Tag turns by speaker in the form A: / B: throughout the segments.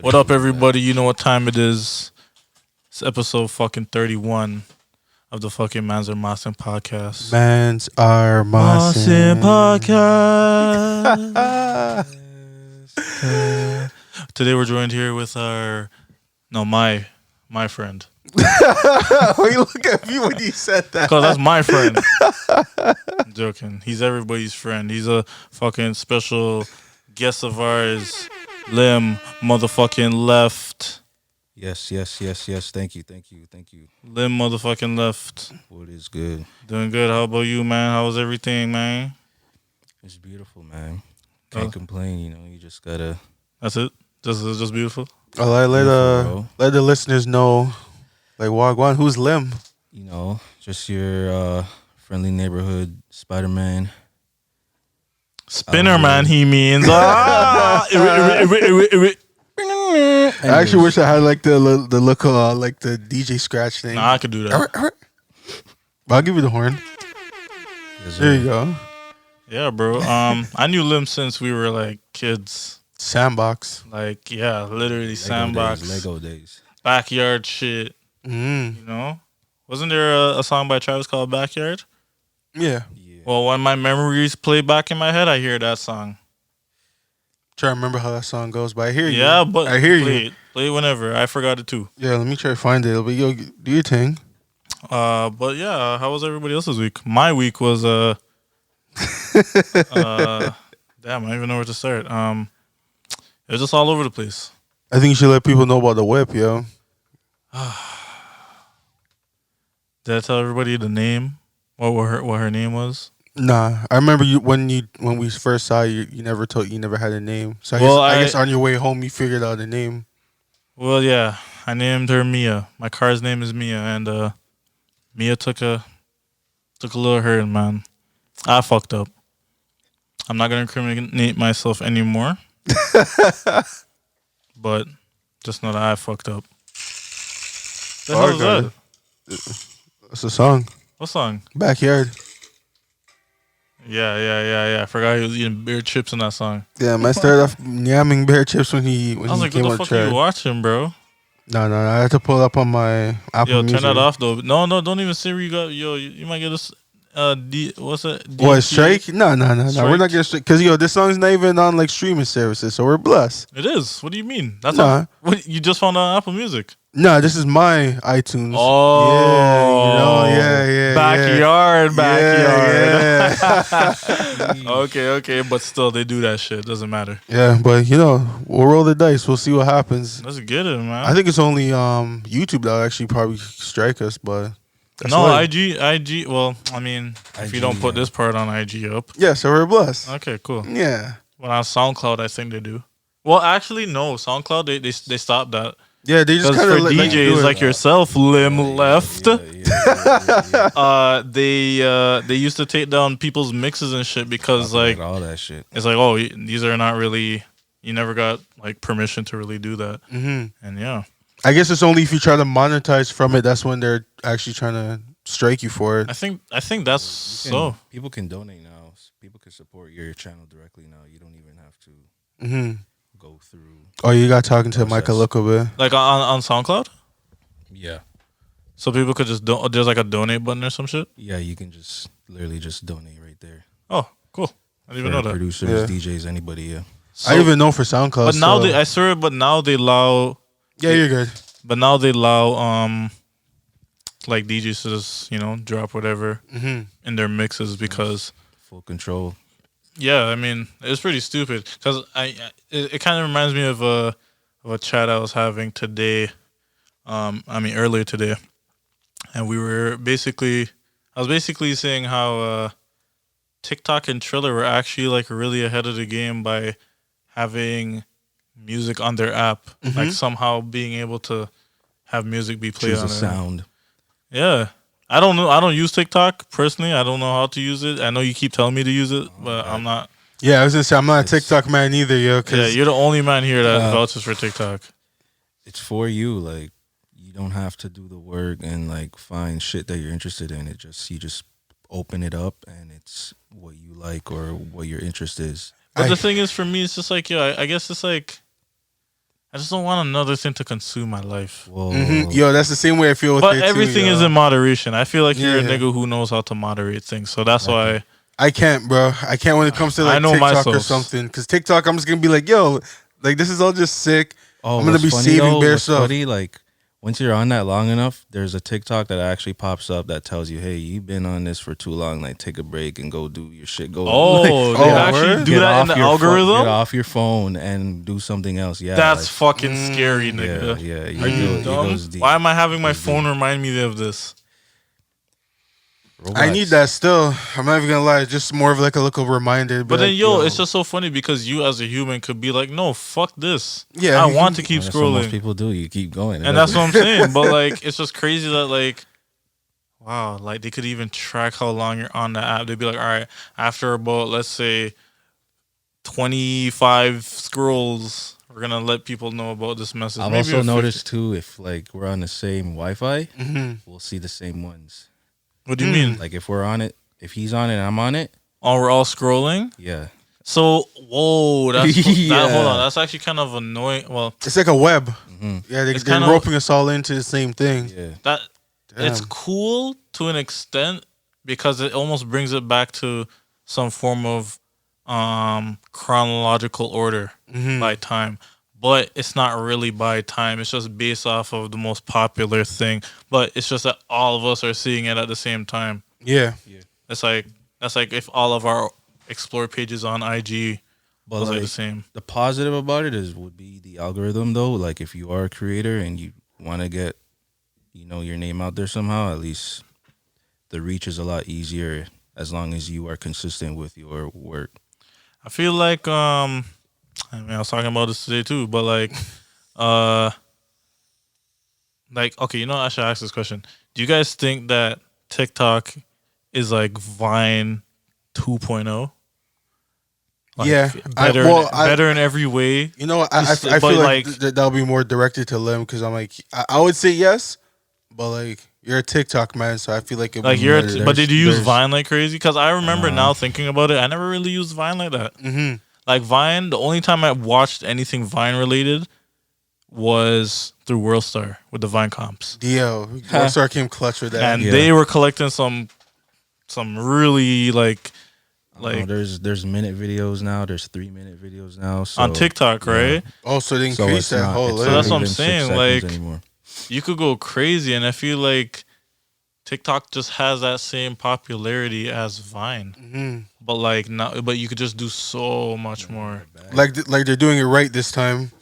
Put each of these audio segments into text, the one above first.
A: What up, everybody? You know what time it is. It's episode fucking 31 of the fucking Mossin podcast.
B: Mans are
A: Mossin
B: Mossin.
A: podcast. Today we're joined here with my friend.
B: Why you look at me when you said that?
A: Because that's my friend. I'm joking. He's everybody's friend. He's a fucking special guest of ours. Lim motherfucking left.
C: Yes. Thank you.
A: Lim motherfucking left.
C: What is good?
A: Doing good. How about you, man? How's everything, man?
C: It's beautiful, man. Can't complain. You know, you just gotta.
A: That's it. Just beautiful.
B: Let the listeners know, like Wagwan, who's Lim?
C: You know, just your friendly neighborhood Spider-Man.
A: Spinner man, he means.
B: I actually wish I had like the look of like the DJ scratch thing.
A: Nah, I could do that.
B: But I'll give you the horn. There you go.
A: Yeah, bro. I knew Lim since we were like kids.
B: Sandbox.
A: Like, yeah, literally sandbox.
C: Lego days.
A: Backyard shit. You know? Wasn't there a song by Travis called Backyard?
B: Yeah.
A: Well, when my memories play back in my head, I hear that song.
B: Try to remember how that song goes, but I hear you.
A: Yeah, but
B: I hear you.
A: Play it whenever. I forgot it too.
B: Yeah, let me try to find it. But yo, do your thing.
A: But yeah, how was everybody else's week? My week was damn, I don't even know where to start. It was just all over the place.
B: I think you should let people know about the whip, yo.
A: Did I tell everybody the name? What her name was?
B: Nah, I remember when we first saw you, you never had a name. So I guess on your way home you figured out a name.
A: Well, yeah, I named her Mia. My car's name is Mia, and Mia took a little hurting, man. I fucked up. I'm not gonna incriminate myself anymore, but just know that I fucked up. The hell is that?
B: That's a song.
A: What song?
B: Backyard.
A: Yeah. I forgot he was eating beer chips in that song.
B: Yeah, man started off yamming bear chips when he
A: I was like,
B: came
A: what
B: on
A: the fuck
B: track.
A: are you watching, bro?
B: No, I had to pull it up on my Apple
A: Yo,
B: Music.
A: turn that off, though. No, don't even say where you got. Yo, you might get this. What's it?
B: What, strike? No. We're not getting strike. Because, this song's not even on, like, streaming services, so we're blessed.
A: It is. What do you mean? That's
B: Nah.
A: what you just found on Apple Music.
B: No, this is my iTunes.
A: Oh.
B: Yeah.
A: Backyard.
B: Yeah.
A: Okay. But still, they do that shit. Doesn't matter.
B: Yeah, but, we'll roll the dice. We'll see what happens.
A: Let's get it, man.
B: I think it's only YouTube that'll actually probably strike us, but...
A: IG. Well, I mean, if you don't put this part on IG up.
B: Yeah, so we're blessed.
A: Okay, cool.
B: Yeah.
A: Well, on SoundCloud, I think they do. Well, actually, no. SoundCloud, they stopped that.
B: Yeah, they just kind of
A: for DJs like yourself, LimLeft.
C: Yeah.
A: They used to take down people's mixes and shit because like
C: all that shit.
A: It's like, oh, these are not really. You never got like permission to really do that.
B: Mm-hmm.
A: And yeah,
B: I guess it's only if you try to monetize from it. That's when they're actually trying to strike you for it.
A: I think that's so.
C: People can donate now. People can support your channel directly now. You don't even have to go through.
B: Oh, you got talking to Mike a little bit.
A: Like on SoundCloud?
C: Yeah.
A: So people could just there's like a donate button or some shit?
C: Yeah, you can just literally just donate right there.
A: Oh, cool. I didn't even know that.
C: Producers, DJs, anybody, yeah.
B: So, I didn't even know for SoundCloud.
A: But now now they allow.
B: Yeah, you're good.
A: But now they allow like DJs to just drop whatever in their mixes because
C: full control.
A: Yeah, I mean it's pretty stupid because it kind of reminds me of a chat I was having today. Earlier today, and I was basically saying how TikTok and Triller were actually like really ahead of the game by having music on their app, like somehow being able to have music be played on
C: the sound.
A: Yeah, I don't know. I don't use TikTok personally. I don't know how to use it. I know you keep telling me to use it, but I'm not.
B: Yeah, I was gonna say I'm not a TikTok man either, yo.
A: Yeah, you're the only man here that vouches for TikTok.
C: It's for you, like. You don't have to do the work and like find shit that you're interested in. You just open it up and it's what you like or what your interest is.
A: But the thing is, for me, it's just like, I guess it's like I just don't want another thing to consume my life.
C: Whoa.
B: Yo, that's the same way I feel with
A: But
B: it
A: everything
B: too,
A: is in moderation. I feel like you're a
B: Yeah.
A: nigga who knows how to moderate things. So that's why
B: I can't, bro. I can't when it comes to
A: I
B: like
A: know
B: TikTok or
A: myself.
B: something. Because TikTok, I'm just gonna be like, yo, like this is all just sick.
C: Oh,
B: I'm gonna
C: what's
B: be
C: funny,
B: saving
C: though,
B: bare
C: what's
B: stuff.
C: funny, like once you're on that long enough, there's a TikTok that actually pops up that tells you, "Hey, you've been on this for too long. Like, take a break and go do your shit. Go,
A: Oh,
C: like,
A: they
B: oh,
A: actually
B: word?
A: do
C: get
A: that in
C: off
A: the
C: your
A: algorithm?
C: get off your phone and do something else." Yeah,
A: That's
C: like,
A: fucking scary, nigga.
C: yeah.
A: Are you
C: It
A: dumb?
C: goes deep.
A: Why am I having my
C: Goes
A: phone
C: deep.
A: remind me of this?
B: I need that still. I'm not even gonna lie. It's just more of like a little reminder.
A: But then, it's just so funny because you as a human could be like, no, fuck this.
B: Yeah,
A: I
B: you
A: want
B: can-
A: to keep
C: That's what most
A: scrolling.
C: people do. You keep going,
A: And that's what I'm saying. But, like, it's just crazy that, like, wow, like, they could even track how long you're on the app. They'd be like, all right, after about, let's say, 25 scrolls, we're going to let people know about this message.
C: I've
A: Maybe
C: also
A: a 50.
C: noticed too, if like we're on the same Wi-Fi,
B: Mhm.
C: we'll see the same ones.
A: What do you mean?
C: Like if we're on it, if he's on it and I'm on it,
A: Oh, we're all scrolling?
C: yeah.
A: So, whoa, that's
C: Yeah.
A: hold on. That's actually kind of annoying. Well,
B: It's like a web.
C: Mhm.
B: Yeah,
A: It's
B: they're
A: kinda-
B: roping us all into the same thing.
C: Yeah.
A: that
B: Damn.
A: it's cool to an extent because it almost brings it back to some form of chronological order
B: Mhm.
A: by time, but it's not really by time. It's just based off of the most popular thing, but it's just that all of us are seeing it at the same time.
B: Yeah.
A: It's like that's like if all of our explore pages on IG
C: But
A: was like
C: like
A: the same.
C: the positive about it would be the algorithm though. Like if you are a creator and you want to get, your name out there somehow, at least the reach is a lot easier as long as you are consistent with your work.
A: I feel like I was talking about this today too, but like okay, I should ask this question. Do you guys think that TikTok is like Vine 2.0? Like,
B: Yeah.
A: better in every way.
B: You know, I
A: But,
B: feel like,
A: like-
B: that'll be more directed to Lim because I'm like, I would say yes, but like you're a TikTok man, so I feel like it'd
A: Like
B: be
A: you're,
B: better.
A: but did you use
C: there's-
A: Vine like crazy? Because I remember now thinking about it, I never really used Vine like that.
B: Mm-hmm.
A: Like Vine, the only time I watched anything Vine related was through WorldStar with the Vine comps,
B: Dio, Star came clutch with that.
A: and
C: Yeah.
A: they were collecting some really like
C: there's minute videos now. There's 3-minute videos now. So,
A: on TikTok, right?
B: Oh, so they
C: So
B: increased
C: it's
B: that
C: not,
B: whole.
C: it's
A: So
C: not
A: that's what I'm
C: even 6
A: saying,
C: seconds
A: like-
C: anymore.
A: You could go crazy, and I feel like TikTok just has that same popularity as Vine,
B: Mhm.
A: but like now, but you could just do so much more.
B: Like they're doing it right this time.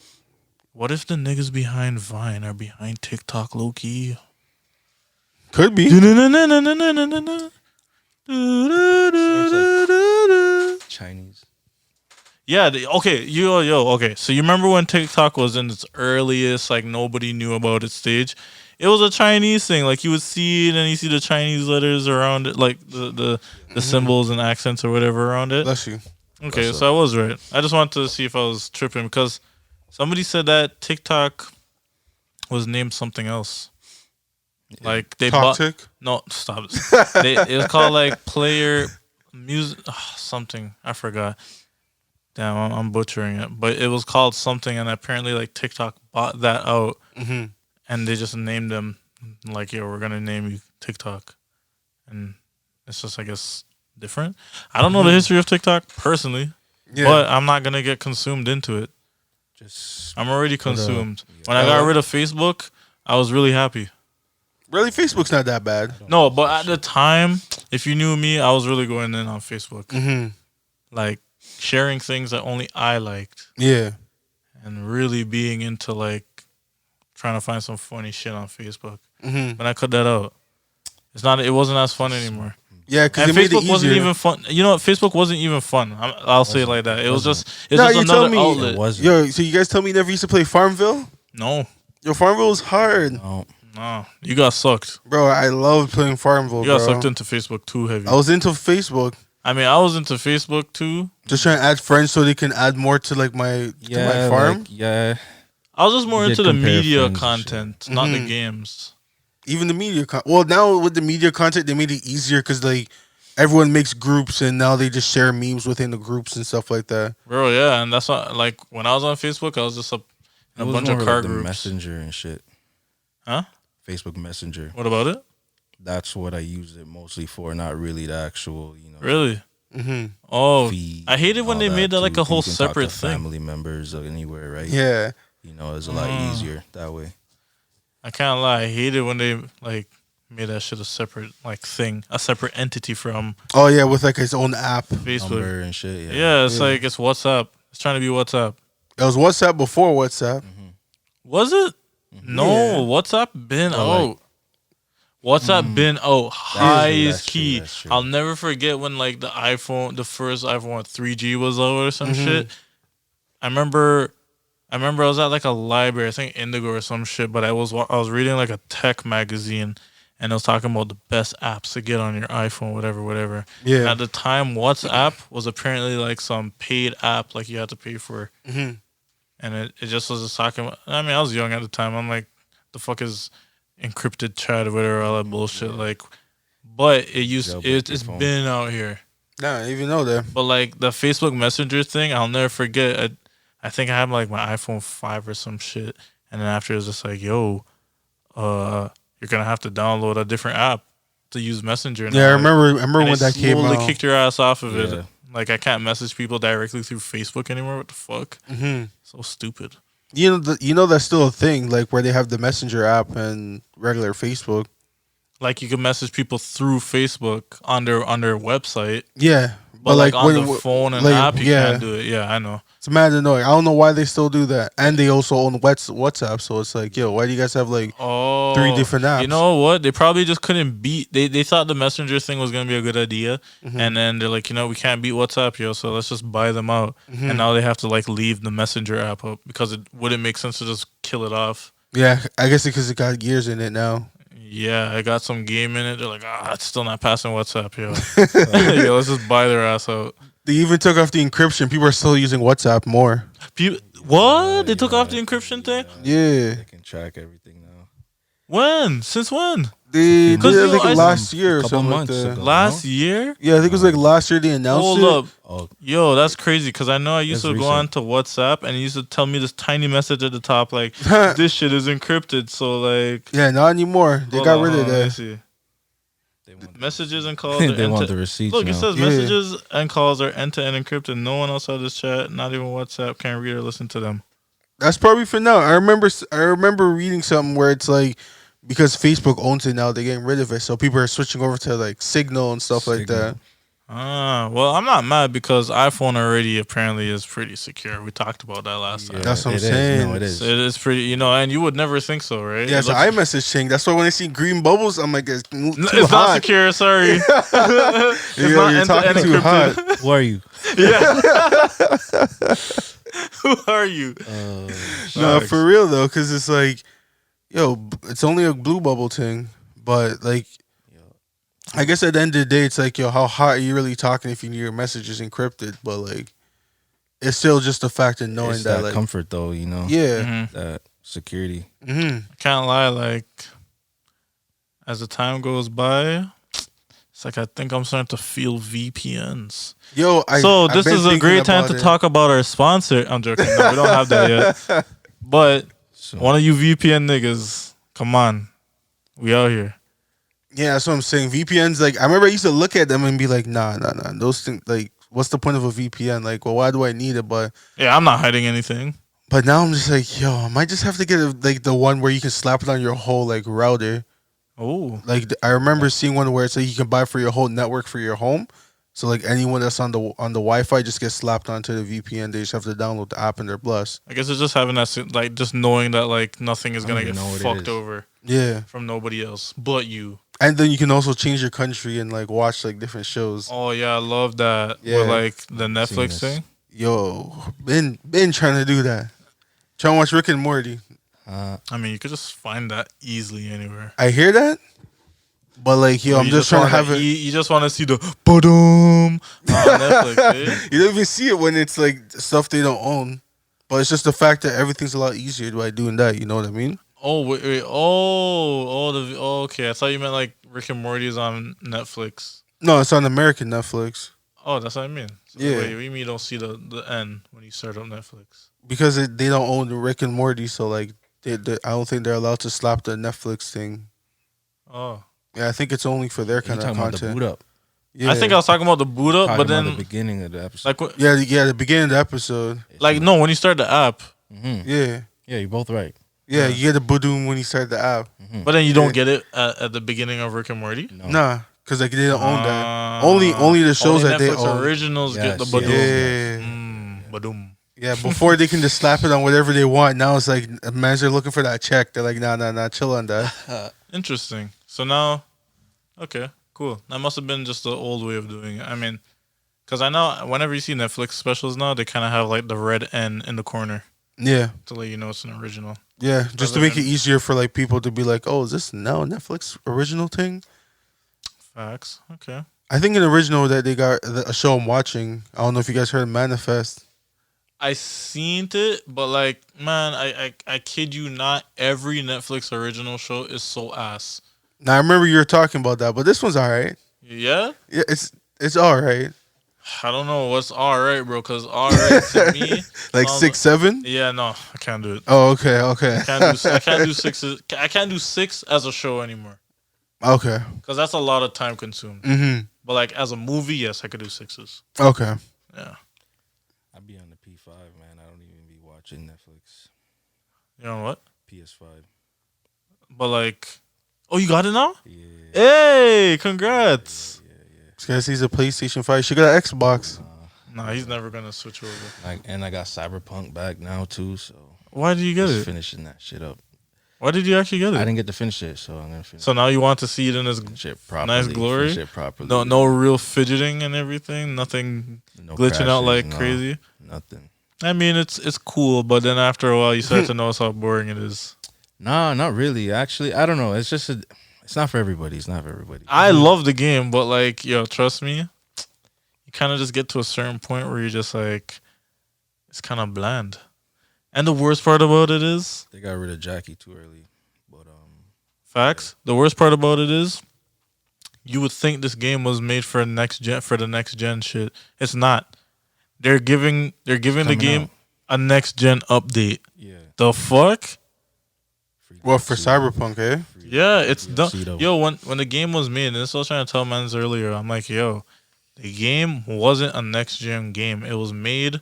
A: What if the niggas behind Vine are behind TikTok low key?
B: Could be.
C: Chinese.
A: Yeah, okay, okay. So you remember when TikTok was in its earliest, like nobody knew about its stage? It was a Chinese thing. Like you would see it and you see the Chinese letters around it, like the symbols and accents or whatever around it.
B: Bless you.
A: Okay, so I was right. I just wanted to see if I was tripping because somebody said that TikTok was named something else. Like they bought.
B: Toxic.
A: No, stop it. It was called like player music something. I forgot. Damn, I'm butchering it. But it was called something, and apparently like TikTok bought that out,
B: Mm-hmm.
A: and they just named them like, yo, we're gonna name you TikTok, and it's just I guess different. I don't know the history of TikTok personally,
B: Yeah.
A: but I'm not gonna get consumed into it.
C: Just
A: I'm already
C: Put a-
A: consumed. When I got rid of Facebook, I was really happy.
B: Really, Facebook's not that bad.
A: No, but at the time, if you knew me, I was really going in on Facebook.
B: Mm-hmm.
A: Like sharing things that only I liked
B: Yeah.
A: and really being into like trying to find some funny shit on Facebook.
B: Mm-hmm.
A: When I cut that out, it wasn't as fun anymore.
B: Yeah, because
A: And
B: it made it
A: Facebook
B: easier.
A: wasn't even fun. You know what? Facebook wasn't even fun. I'll say it like that. It was just
B: Nah, you
A: another
B: tell me-
A: outlet.
C: it wasn't.
B: Yo, so you guys tell me you never used to play Farmville?
A: No,
B: Yo, Farmville was hard.
C: No.
A: you got sucked.
B: Bro, I loved playing Farmville,
A: You got
B: bro.
A: sucked into Facebook too heavy.
B: I was into Facebook.
A: I mean, I was into Facebook too.
B: Just trying to add friends so they can add more to like my farm.
C: Like, yeah.
A: I was just more
C: You
A: into
C: did
A: the
C: compare
A: media
C: friends and
A: content, not the
B: Mhm.
A: games.
B: Even the media well, now with the media content they made it easier because like everyone makes groups and now they just share memes within the groups and stuff like that.
A: Bro, yeah, and that's what, like, when I was on Facebook, I was just a bunch of car groups.
C: Messenger and shit.
A: Huh?
C: Facebook Messenger.
A: What about it?
C: That's what I use it mostly for, not really the actual,
A: Really?
B: Mm-hmm.
A: Oh,
C: feed.
A: I hated when they made that like a whole
C: You can
A: separate
C: talk to
A: thing.
C: family members or anywhere, right?
B: Yeah.
C: It's a lot easier that way.
A: I can't lie. I hated when they like made that shit a separate like thing, a separate entity from
B: Oh yeah, with like its own app.
A: Facebook.
C: Number and shit.
A: Yeah, it's like it's WhatsApp. It's trying to be WhatsApp.
B: It was WhatsApp before WhatsApp.
C: Mm-hmm.
A: Was it? No,
B: Yeah.
A: WhatsApp been
C: Oh,
A: out. WhatsApp been out. Highest key.
C: That's true.
A: I'll never forget when like the first iPhone 3G was out or some shit. I remember I was at like a library, I think Indigo or some shit, but I was reading like a tech magazine, and it was talking about the best apps to get on your iPhone, whatever.
B: Yeah.
A: And at the time, WhatsApp was apparently like some paid app, like you had to pay for.
B: Mm-hmm.
A: And it just was just talking about, I mean, I was young at the time. I'm like, the fuck is encrypted chat or whatever, all that bullshit. Like, but it's been out here.
B: Nah, I didn't even know that.
A: But like the Facebook Messenger thing, I'll never forget. I think I had like my iPhone 5 or some shit, and then after it was just like, yo, you're gonna have to download a different app to use Messenger.
B: Yeah, I remember
A: and
B: when that came out.
A: Slowly kicked your ass off of
C: Yeah.
A: it. Like I can't message people directly through Facebook anymore. What the fuck?
B: Mm-hmm.
A: So stupid.
B: You know that's still a thing, like where they have the Messenger app and regular Facebook.
A: Like you can message people through Facebook on their website,
B: Yeah,
A: but like on
B: when-
A: the phone and
B: like,
A: app, you
B: yeah.
A: can't do it. Yeah, I know.
B: It's mad annoying. I don't know why they still do that, and they also own WhatsApp. So it's like, yo, why do you guys have like
A: Oh,
B: 3 different apps?
A: You know what? They probably just couldn't beat. They thought the Messenger thing was gonna be a good idea, and then they're like, we can't beat WhatsApp, yo. So let's just buy them out. And now they have to like leave the Messenger app up because it wouldn't make sense to just kill it off.
B: Yeah, I guess because it got gears in it now.
A: Yeah, I got some game in it. They're like, it's still not passing WhatsApp, yo. Yo, let's just buy their ass out.
B: They even took off the encryption. People are still using WhatsApp more.
A: What? They took off the encryption thing?
B: Yeah.
C: They can track everything now.
A: When? Since when?
B: They did
A: Because,
B: it like
A: I-
B: last year or
C: couple
B: something like
C: months
B: that.
C: ago.
A: Last year?
B: Yeah, I think it was like last year they announced
A: Hold
B: it.
A: up.
C: Oh,
A: Yo, that's crazy because I know I used
C: That's
A: to go on to WhatsApp and it used to tell me this tiny message at the top like, this shit is encrypted. So, like,
B: Yeah, not anymore. They got rid of
A: Let me
B: that.
A: see.
C: they want
A: Messages and calls are
C: they want
A: end-to-
C: the receipts
A: Look,
C: now.
A: it says
B: Yeah.
A: messages and calls are end-to-end encrypted. No one outside this chat, not even WhatsApp, can read or listen to them.
B: That's probably for now. I remember reading something where it's like because Facebook owns it now, they're getting rid of it, so people are switching over to like Signal and stuff like
C: Signal.
B: that.
A: Well, I'm not mad because iPhone already apparently is pretty secure. We talked about that last time.
B: That's what I'm
C: it is.
B: saying.
C: No, it is.
A: So it is pretty, and you would never think so, right?
B: Yeah,
A: It
B: it's an
A: looks-
B: iMessage thing. That's why when I see green bubbles, I'm like, it's too
A: It's
B: hot.
A: not secure, sorry. It's
B: Yo,
A: not
B: you're talking
A: end-to-end
B: too
A: encrypted.
B: hot.
C: Who are you?
A: Who are you?
B: No,
A: Facts.
B: for real though, because it's like, yo, it's only a blue bubble thing, but like, I guess at the end of the day, it's like, yo, how hot are you really talking if your message is encrypted? But like, it's still just the fact of knowing
C: It's
B: that,
C: that
B: like,
C: comfort though,
B: yeah,
A: Mhm.
C: that security.
B: mm-hmm.
A: I can't lie, like, as the time goes by, it's like I think I'm starting to feel VPNs.
B: Yo,
A: So
B: I've
A: this
B: been
A: is a
B: thinking
A: great time
B: about
A: to
B: it.
A: talk about our sponsor. I'm joking. No, we don't have that yet. But
C: So
A: one of you VPN niggas, come on. We out here.
B: Yeah, that's what I'm saying. VPNs, like, I remember I used to look at them and be like, nah. Those things, like, what's the point of a VPN? Like, well, why do I need it? But
A: Yeah, I'm not hiding anything.
B: now I'm just like, yo, I might just have to get like the one where you can slap it on your whole like router.
A: Oh.
B: Like I remember seeing one where it's like you can buy for your whole network for your home. So like anyone that's on the Wi-Fi just gets slapped onto the VPN. They just have to download the app and they're blessed.
A: I guess it's just having that, like, just knowing that, like, nothing is
C: I
A: going to
C: don't
A: get
C: even know what it
A: fucked
C: is.
A: over
B: Yeah,
A: from nobody else but you.
B: and then you can also change your country and like watch like different shows.
A: Oh, yeah, I love that.
B: Yeah.
A: With, like, the Netflix
C: this.
A: thing.
B: Yo, been trying to do that. Trying to watch Rick and Morty.
A: I mean, you could just find that easily anywhere.
B: I hear that, but like yo,
A: Or
B: I'm
A: you
B: just trying to
A: wanna
B: have it.
A: eat- You just want to see the boom on Netflix, eh?
B: You don't even see it when it's like stuff they don't own. But it's just the fact that everything's a lot easier by doing that. You know what I mean?
A: Oh wait. Okay. I thought you meant like Rick and Morty is on Netflix.
B: No, it's on American Netflix.
A: Oh, that's what I mean. So
B: Yeah.
A: wait, you mean you don't see the end when you start up Netflix?
B: Because they don't own Rick and Morty, so like I don't think they're allowed to slap the Netflix thing.
A: Oh,
B: Yeah, I think it's only for their
C: You
B: kind of
C: talking about the
B: content.
C: boot up?
B: Yeah.
A: I think I was talking about the boot up,
C: Talking
A: but
C: about
A: then
C: the beginning of the episode.
A: like
B: yeah, the beginning of the episode.
A: like no, when you start the app,
B: Yeah,
C: Yeah, you're both right.
B: yeah, you get a Badoom when you start the app.
A: but then you
B: Yeah.
A: don't get it at the beginning of Rick and Morty.
C: No.
B: Nah, because like they don't own that.
A: Ah.
B: Only the shows
A: Only
B: that they
A: Netflix
B: own.
A: originals get the
C: Yes,
A: Badoom.
B: yes.
A: Badoom.
B: Yeah, before they can just slap it on whatever they want. Now it's like, man, they're looking for that check. They're like, nah, chill on that.
A: Interesting. So now, okay, cool. That must have been just the old way of doing it. I mean, because I know whenever you see Netflix specials now, they kind of have like the red N in the corner
B: Yeah,
A: to let you know it's an original.
B: yeah, just to
A: Rather
B: make it
A: than-
B: easier for like people to be like, oh, is this now a Netflix original thing?
A: Facts. Okay.
B: I think an original that they got a show I'm watching. I don't know if you guys heard of Manifest.
A: I seen it, but like, man, I kid you not, every Netflix original show is so ass.
B: Now I remember you were talking about that, but this one's all right.
A: Yeah?
B: Yeah, it's all right.
A: I don't know what's all right, bro, because all right to me,
B: Like
A: sounds
B: 6-7.
A: yeah, no, I can't do it.
B: Oh, okay.
A: I can't do sixes. I can't do six as a show anymore
B: Okay.
A: because that's a lot of time consumed.
B: Mm-hmm.
A: But like as a movie, yes, I could do sixes.
B: Okay.
A: Yeah,
C: I'd be on the P5, man. I don't even be watching Netflix.
A: you know what?
C: PS5.
A: But like, oh, you got it now?
C: Yeah.
A: Hey, congrats!
B: This guy sees a PlayStation 5. She got an Xbox.
A: Nah, he's never gonna switch over.
C: And I got Cyberpunk back now too, so
A: Why did you get
C: just
A: it?
C: finishing that shit up.
A: Why did you actually get
C: I
A: it?
C: didn't get to finish it, so I'm gonna finish
A: So now you want to see it in his
C: it properly.
A: nice glory?
C: Finish it properly.
A: no real fidgeting and everything. Nothing
C: No
A: glitching out
C: crashes,
A: like
C: no,
A: crazy.
C: Nothing.
A: I mean, it's cool, but then after a while, you start to notice how boring it is.
C: No, not really. Actually, I don't know. It's just it's not for everybody. It's not for everybody.
A: I love the game, but like, yo, trust me, you kind of just get to a certain point where you're just like, it's kind of bland. And the worst part about it is,
C: They got rid of Jackie too early, but
A: facts. The worst part about it is, you would think this game was made for the next gen shit. It's not. They're giving the
C: coming
A: game
C: out.
A: a next gen update.
C: yeah.
A: The fuck?
C: Free
B: Well, for
C: DLC.
B: Cyberpunk, eh?
C: Free
A: Yeah, it's
C: DLC
A: done.
C: though.
A: Yo, when the game was made, and this I was trying to tell mans earlier, I'm like, yo, the game wasn't a next gen game. It was made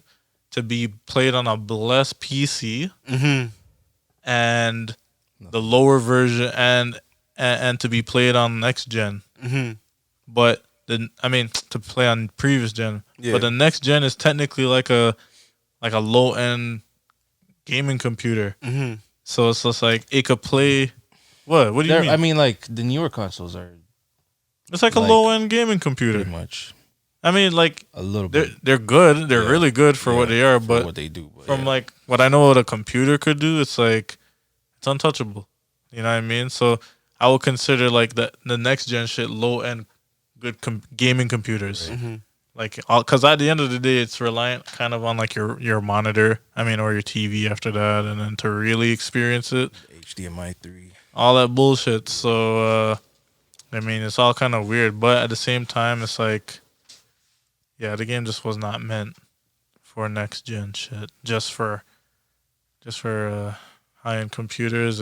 A: to be played on a blessed PC
B: Mm-hmm.
A: and the lower version and to be played on next gen.
B: Mm-hmm.
A: But to play on previous gen.
B: Yeah.
A: But the next gen is technically like a low end gaming computer.
B: Mm-hmm.
A: So it's just like it could play. What? What do you mean?
C: I mean, like the newer consoles are
A: It's like a
C: like,
A: low end gaming computer.
C: pretty much
A: I mean, like
C: a little
A: they're
C: bit
A: they're good. They're
C: Yeah.
A: really good for what
C: Yeah,
A: they are.
C: for
A: But
C: what they do. But
A: from
C: yeah.
A: like what I know what a computer could do, it's like it's untouchable. You know what I mean? So I would consider like the next gen shit low end good gaming computers.
B: Mm-hmm.
A: Like, because at the end of the day, it's reliant kind of on like your monitor. I mean, or your TV after that, and then to really experience it,
C: HDMI 3.
A: all that bullshit. So, I mean, it's all kind of weird, but at the same time, it's like, yeah, the game just was not meant for next gen shit. Just for high end computers,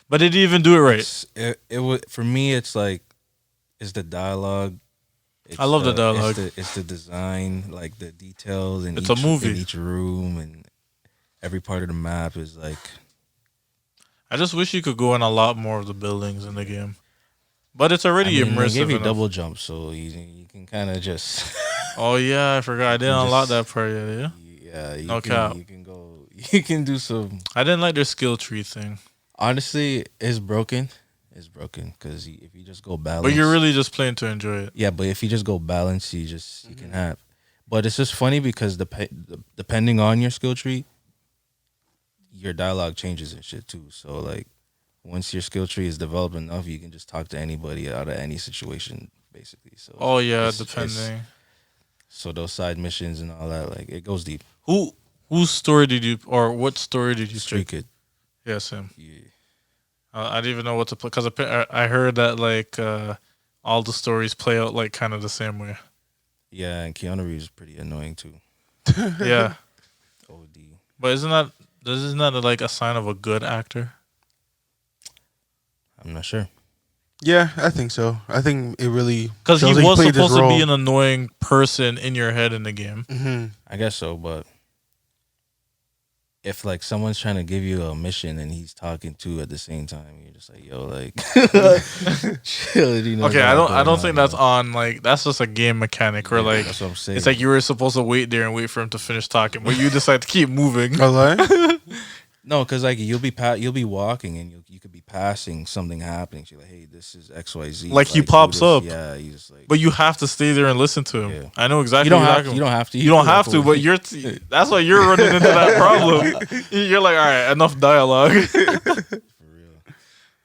A: but it didn't even do it right.
C: It would for me. It's like it's the dialogue. It's
A: I love the dialogue.
C: It's the design, like the details, and
A: It's a movie.
C: in each room, and every part of the map is like.
A: I just wish you could go in a lot more of the buildings in the game, but it's already
C: I mean,
A: immersive.
C: They gave you
A: enough.
C: double jump, so you can kind of just.
A: Oh yeah, I forgot. I didn't
C: You
A: unlock
C: just-
A: that part yet. Yeah,
C: Yeah, you
A: No
C: can,
A: cap.
C: You can go. You can do some.
A: I didn't like their skill tree thing.
C: Honestly, it's broken. It's broken because if you just go balance.
A: But you're really just playing to enjoy it.
C: Yeah, but if you just go balance, you can have. But it's just funny because depending on your skill tree, your dialogue changes and shit too. So like, once your skill tree is developed enough, you can just talk to anybody out of any situation, basically. So
A: Oh yeah,
C: it's-
A: depending.
C: so those side missions and all that, like it goes deep.
A: Whose story did you, or what story did you
C: Street
A: pick?
C: Kid.
A: Yeah, Sam.
C: Yeah.
A: I didn't even know what to play because I heard that like all the stories play out like kind of the same way.
C: Yeah, and Keanu Reeves is pretty annoying too.
A: Yeah,
C: OD.
A: but isn't that like a sign of a good actor?
C: I'm not sure.
B: Yeah, I think so. I think it really
A: Because he
B: shows that
A: was
B: played his
A: supposed to be
B: role.
A: an annoying person in your head in the game.
B: Mhm.
C: I guess so, but if like someone's trying to give you a mission and he's talking to at the same time, you're just like, yo, like, chill. You know,
A: Okay, I don't think that's on like that's just a game mechanic where like
C: that's what I'm saying.
A: it's like you were supposed to wait there and wait for him to finish talking, but you decide to keep moving.
B: Oh, lie?
C: No, because like you'll be walking and you could be passing something happening. You're like, hey, this is XYZ.
A: Like, he
C: do
A: pops
C: this.
A: up.
C: Yeah, you just like.
A: But you have to stay there and listen to him.
C: Yeah.
A: I know exactly.
C: You don't
A: what
C: have
A: you're
C: to. You don't have to.
A: You don't have to, but that's why you're running into that problem. You're like, all right, enough dialogue.
C: For real.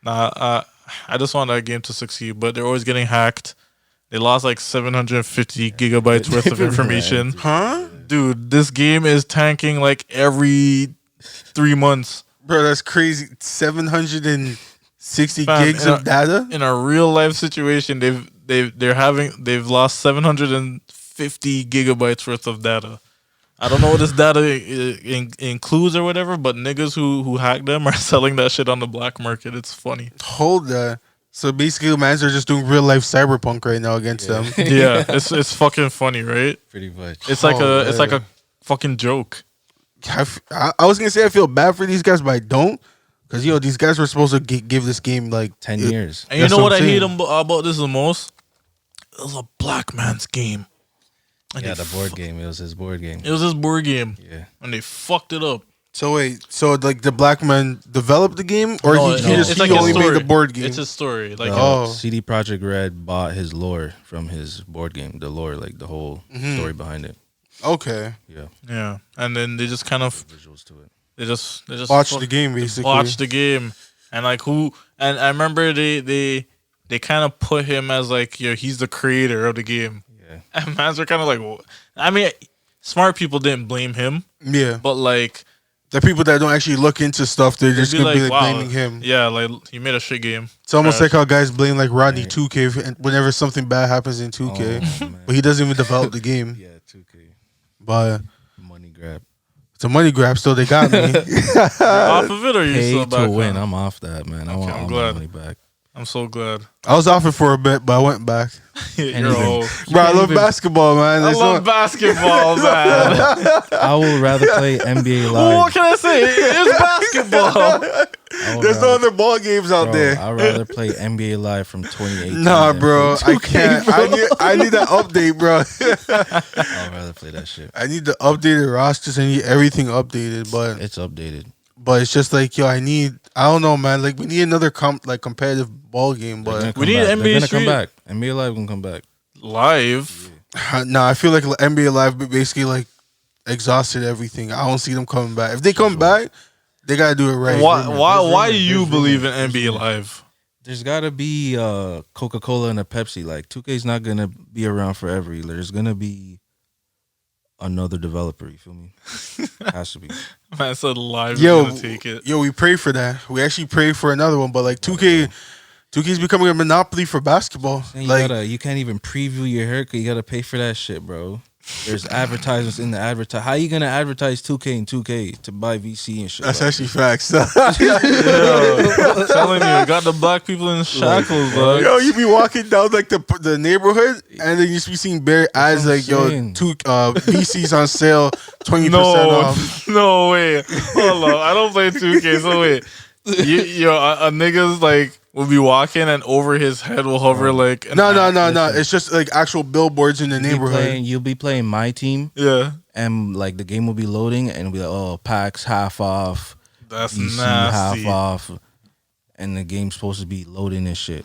A: Nah, I just want that game to succeed, but they're always getting hacked. They lost like 750 gigabytes worth of information.
B: Huh?
A: Dude, this game is tanking like every 3 months.
B: Bro, that's crazy. 760
A: Fam,
B: gigs of data?
A: In a real life situation, they've lost 750 gigabytes worth of data. I don't know what this data includes or whatever, but niggas who hack them are selling that shit on the black market. It's funny.
B: Hold that. So basically, mans are just doing real life Cyberpunk right now against them.
A: Yeah, it's fucking funny, right?
C: Pretty much.
A: It's like it's like
B: yeah.
A: a fucking joke.
B: I was gonna say I feel bad for these guys, but I don't, because these guys were supposed to give this game like
C: 10 years.
A: And you
B: That's
A: know what
B: what
A: I
B: I'm
A: hate
B: saying.
A: about this the most? It was a black man's game. And
C: Yeah,
A: they
C: the board game. It was his board game.
A: It was his board game,
C: Yeah.
A: and they fucked it up.
B: So wait, so like the black man developed the game, or
A: No,
B: he
A: no,
B: just
A: it's
B: he
A: like his
B: only made
A: story.
B: the board game?
A: It's his story. Like,
B: Oh.
C: CD Projekt Red bought his lore from his board game. The lore, like the whole story behind it.
B: Okay,
C: Yeah.
A: yeah, and then they just kind of
C: Visuals to it.
A: they just
B: watch
A: fuck-
B: the game
A: they
B: basically.
A: botched the game, and like and I remember they kind of put him as like he's the creator of the game,
C: Yeah.
A: and fans were kind of like, well, I mean, smart people didn't blame him,
B: Yeah,
A: but like
B: the people that don't actually look into stuff, they're
A: they'd
B: just
A: be
B: gonna be like
A: wow,
B: blaming him.
A: Yeah, like he made a shit game.
B: It's almost
A: Trash.
B: like how guys blame like Rodney
C: Right.
B: 2K whenever something bad happens in 2K,
C: Oh, man.
B: but he doesn't even develop the game.
C: Yeah, 2K.
B: But
C: Money grab.
B: it's a money grab. Still, they got me.
A: Off of it, or you
C: Pay
A: still
C: to
A: back
C: win.
A: on?
C: I'm off that, man. I
A: Okay,
C: want
A: I'm
C: all
A: glad.
C: my money back.
A: I'm so glad.
B: I was off it for a bit, but I went back.
A: You're
C: even-
A: old.
B: Bro, I
C: can't
B: love
C: even-
B: basketball, man.
A: I
B: There's
A: love basketball, man.
C: I would rather play NBA
A: Well,
C: Live.
A: what can I say? It's basketball.
C: I would
B: there's no
C: rather-
B: other ball games out
C: Bro,
B: there.
C: I'd rather play NBA Live from 2018.
B: Nah,
C: than
B: bro,
C: play
B: I
C: 2K,
B: can't.
C: bro.
B: I need that update, bro.
C: I'd rather play that shit.
B: I need the updated rosters. I need everything updated, but
C: It's updated.
B: it's just like I don't know, man. Like we need another competitive ball game,
C: They're gonna
B: but
C: come
A: We need
C: back.
A: NBA
C: They're gonna
A: Street.
C: come back. NBA Live gonna come back.
A: Live.
B: no, I feel like NBA Live basically like exhausted everything. I don't see them coming back. If they come back, they gotta do it right.
A: Why do you believe in NBA Live?
C: There's gotta be Coca-Cola and a Pepsi. Like 2K's not gonna be around forever. There's gonna be another developer. You feel me? Has to be.
A: Man said Live is
B: Yo,
A: gonna take it.
B: we pray for that. We actually pray for another one, but like 2K's becoming a monopoly for basketball.
C: And
B: Like
C: you can't even preview your haircut. You gotta pay for that shit, bro. There's advertisements in the advertise. How you gonna advertise 2K and 2K to buy VC and shit?
B: that's
C: like
B: actually facts.
A: Yo, I'm telling you, got the black people in shackles, dog.
B: Yo, you be walking down like the neighborhood, and then you just be seeing bare ads
C: what I'm
B: like, yo,
C: saying.
B: VC's on sale, 20%
A: No,
B: off.
A: no way. Hold on, I don't play 2K. So wait, a nigga's like will be walking and over his head will hover like an
B: No.
C: listen.
B: It's just like actual billboards in the neighborhood.
C: You'll be playing my team,
A: Yeah,
C: and like the game will be loading, and it'll be like, oh, packs half off,
A: that's
C: VC
A: nasty.
C: half off, and the game's supposed to be loading and shit.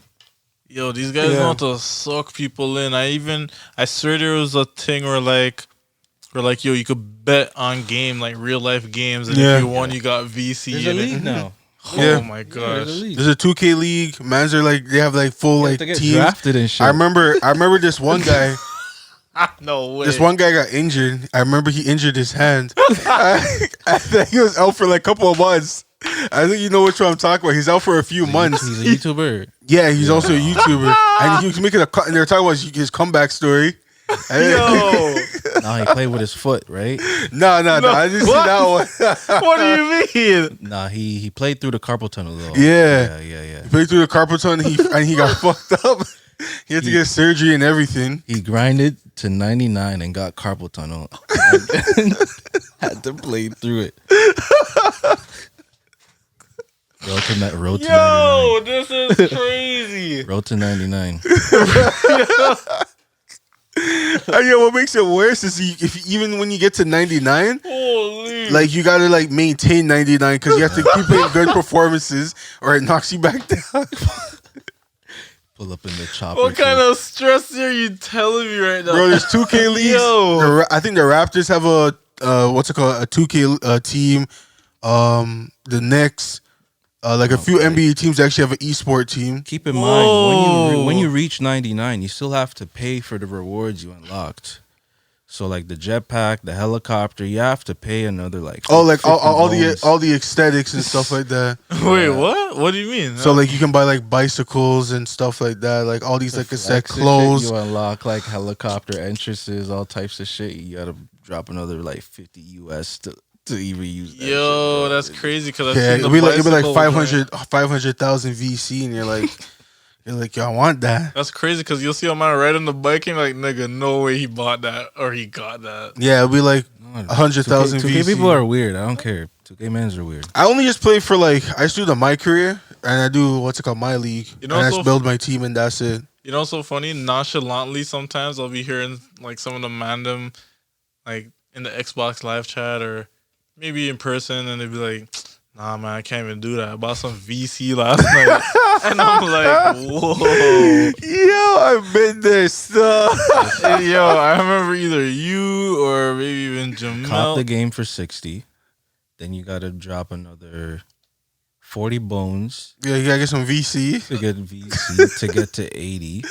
A: Yo, these guys
B: Yeah.
A: want to suck people in. I swear there was a thing where yo, you could bet on game like real life games, and
B: Yeah.
A: if you won, you got VC
C: There's a
A: in it.
C: league now.
A: Oh
B: Yeah.
A: my
C: There's
A: gosh.
C: a league.
B: There's a 2K league. Mans are like they have like full
C: You have
B: like
C: to get
B: teams.
C: drafted and shit.
B: I remember this one guy.
A: No way.
B: This one guy got injured. I remember he injured his hand. I think he was out for like a couple of months. I think you know which one I'm talking about. He's out for a few months.
C: He's a YouTuber.
B: Yeah, he's also a YouTuber, and he was making and they were talking about his comeback story.
A: Yo,
C: Nah, he played with his foot, right?
B: No, I didn't see
A: what?
B: that one.
A: What do you mean?
C: Nah, he played through the carpal tunnel though.
B: Yeah.
C: Yeah.
B: He played through the carpal tunnel and he got fucked up. He had to get surgery and everything.
C: He grinded to 99 and got carpal tunnel. Had to play through it. Road to 99.
A: Yo, this is crazy.
C: Road to 99.
B: Yo, what makes it worse is even when you get to 99,
A: Holy.
B: like you gotta like maintain 99 because you have to keep playing good performances or it knocks you back down.
C: Pull up in the chopper.
A: What kind of stress are you telling me right now?
B: Bro, there's 2K leagues.
A: Yo.
B: I think the Raptors have a what's it called, a 2K team. The Knicks, like a few NBA teams actually have an esport team.
C: Keep in mind when you reach 99, you still have to pay for the rewards you unlocked. So like the jetpack, the helicopter, you have to pay another like.
B: Like all
C: bonus.
B: the aesthetics and stuff like that.
A: Wait, what? What do you mean?
B: So like you can buy like bicycles and stuff like that, like all these like cassette
C: Flex and shit,
B: clothes.
C: You unlock like helicopter entrances, all types of shit. You gotta drop another like 50 US to even use that.
A: Yo,
C: shit,
A: that's crazy because
B: Yeah,
A: I've seen
B: it'd be like
A: bicycle,
B: 500,000 VC, and you're like, yo, I want that.
A: That's crazy because you'll see a man riding the bike and like, nigga, no way he bought that or he got that.
B: Yeah, it'd be like 100,000
C: 2K
B: VC.
C: people are weird. I don't care. 2K mans are weird.
B: I only just play for like I just do the My Career and I do what's it called, My League.
A: You know
B: and I
A: what's
B: just
A: so
B: build my team and that's it.
A: You know what's so funny? Nonchalantly, sometimes I'll be hearing like some of the ManDem like in the Xbox live chat or maybe in person, and they'd be like, "Nah, man, I can't even do that. I bought some VC last night," and I'm like, "Whoa,
B: Yo, I've been there, so.
A: yo!" I remember either you or maybe even
C: Cop the
A: Jamel.
C: game for 60. Then you gotta drop another 40 bones
B: Yeah, you gotta get some VC.
C: to get VC to get to 80.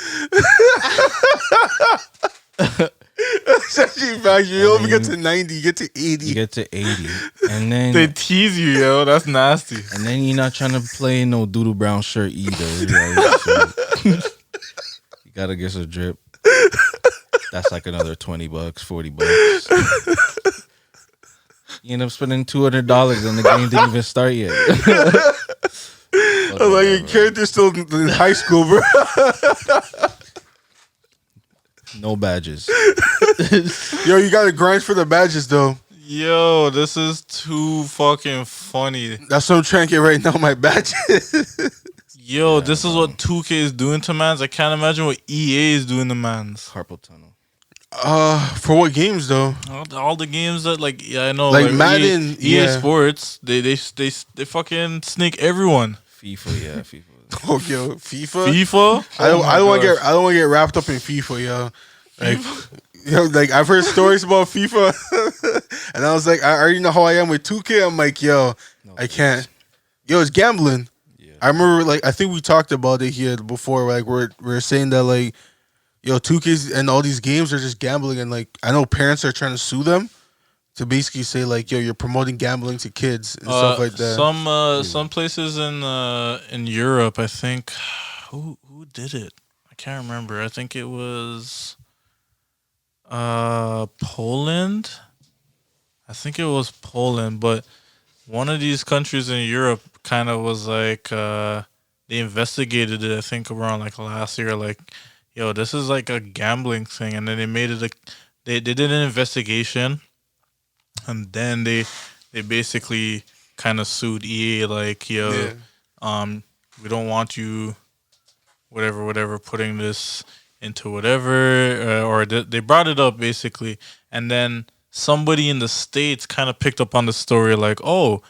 B: That's actually fact. You don't even get to 90, you get to 80.
C: You get to 80. And then
A: They tease you, yo. That's nasty.
C: and then you're not trying to play no doodle brown shirt either. Right? So, you gotta get a drip. That's like another $20, $40. You end up spending $200 and the game didn't even start yet.
B: Like your character's still in high school, bro.
C: No badges.
B: Yo, you gotta grind for the badges though.
A: Yo, this is too fucking funny.
B: That's what I'm trying to get right now, my badges.
A: Yo, this is what 2K is doing to mans. I can't imagine what EA is doing to mans.
C: Carpal tunnel.
B: For what games though?
A: All the games that like, yeah, I know,
B: Like Madden,
A: EA
B: yeah.
A: Sports, they fucking snake everyone.
C: FIFA.
B: Oh, yo, FIFA.
A: FIFA.
B: I don't want to
A: gosh.
B: get wrapped up in FIFA, yo. Like, yo, like I've heard stories about FIFA, and I was like, I already know how I am with 2K. I'm like, yo, I can't. Yo, it's gambling.
C: Yeah.
B: I remember, like, I think we talked about it here before. Like, we're saying that, like, yo, 2K's and all these games are just gambling, and like, I know parents are trying to sue them to basically say like, yo, you're promoting gambling to kids and stuff like that.
A: Some places in Europe, I think. Who did it? I can't remember. I think it was Poland. I think it was Poland, but one of these countries in Europe kind of was like they investigated it. I think around like last year, like, yo, this is like a gambling thing, and then they made it they did an investigation, and then they basically kind of sued EA like, yo, we don't want you, whatever, putting this into whatever, or they brought it up basically, and then somebody in the States kind of picked up on the story like, oh,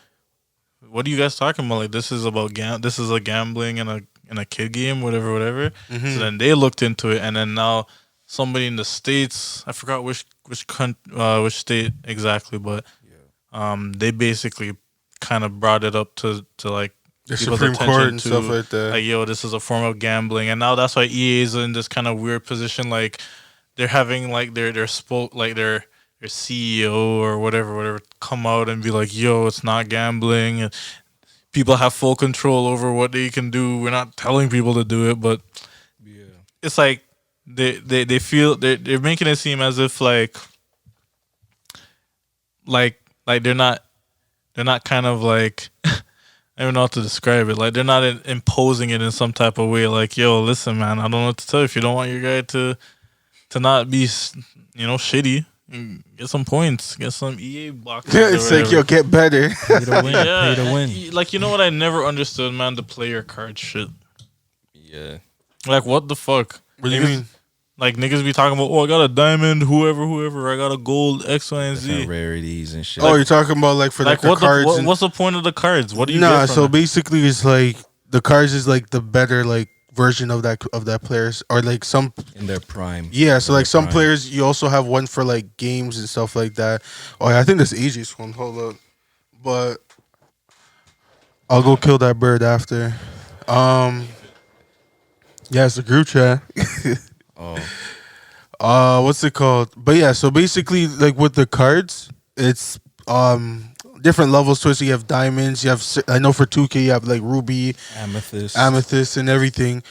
A: what are you guys talking about? Like, this is about this is a gambling and a kid game, whatever.
B: Mm-hmm.
A: So then they looked into it, and then now somebody in the States, I forgot which state exactly, but they basically kind of brought it up to like
B: The
A: people's
B: Supreme
A: attention
B: Court and
A: to,
B: stuff like that.
A: like, yo, this is a form of gambling, and now that's why EA is in this kind of weird position. Like, they're having like their CEO or whatever come out and be like, yo, it's not gambling. And people have full control over what they can do. We're not telling people to do it, but it's like they feel they're making it seem as if like they're not kind of like I don't even know how to describe it. Like they're not imposing it in some type of way. Like, yo, listen, man, I don't know what to tell you. If you don't want your guy to not be, shitty, get some points, get some EA boxes.
B: It's like, yo, get better.
C: Pay to win.
A: Yeah,
C: Pay to win.
A: like, you know what I never understood, man, the player card shit.
C: Yeah.
A: Like, what the fuck?
B: What do you mean?
A: Like niggas be talking about, oh, I got a diamond, whoever, I got a gold, X, Y, and
C: Different
A: Z.
C: rarities and shit.
B: Oh, you're talking about like for like the
A: what
B: cards.
A: what's the point of the cards? What do you
B: Nah,
A: get from
B: so
A: it?
B: basically it's like the cards is like the better like version of that players or like some
C: in their prime.
B: yeah. So
C: In
B: like
C: their
B: some
C: prime.
B: players you also have one for like games and stuff like that. Oh, yeah, I think that's AJ's one. Hold up, but I'll go kill that bird after. Yeah, it's a group chat.
C: Oh,
B: What's it called? But yeah, so basically, like with the cards, it's different levels to it. So you have diamonds. You have I know for 2K you have like ruby,
C: amethyst.
B: and everything,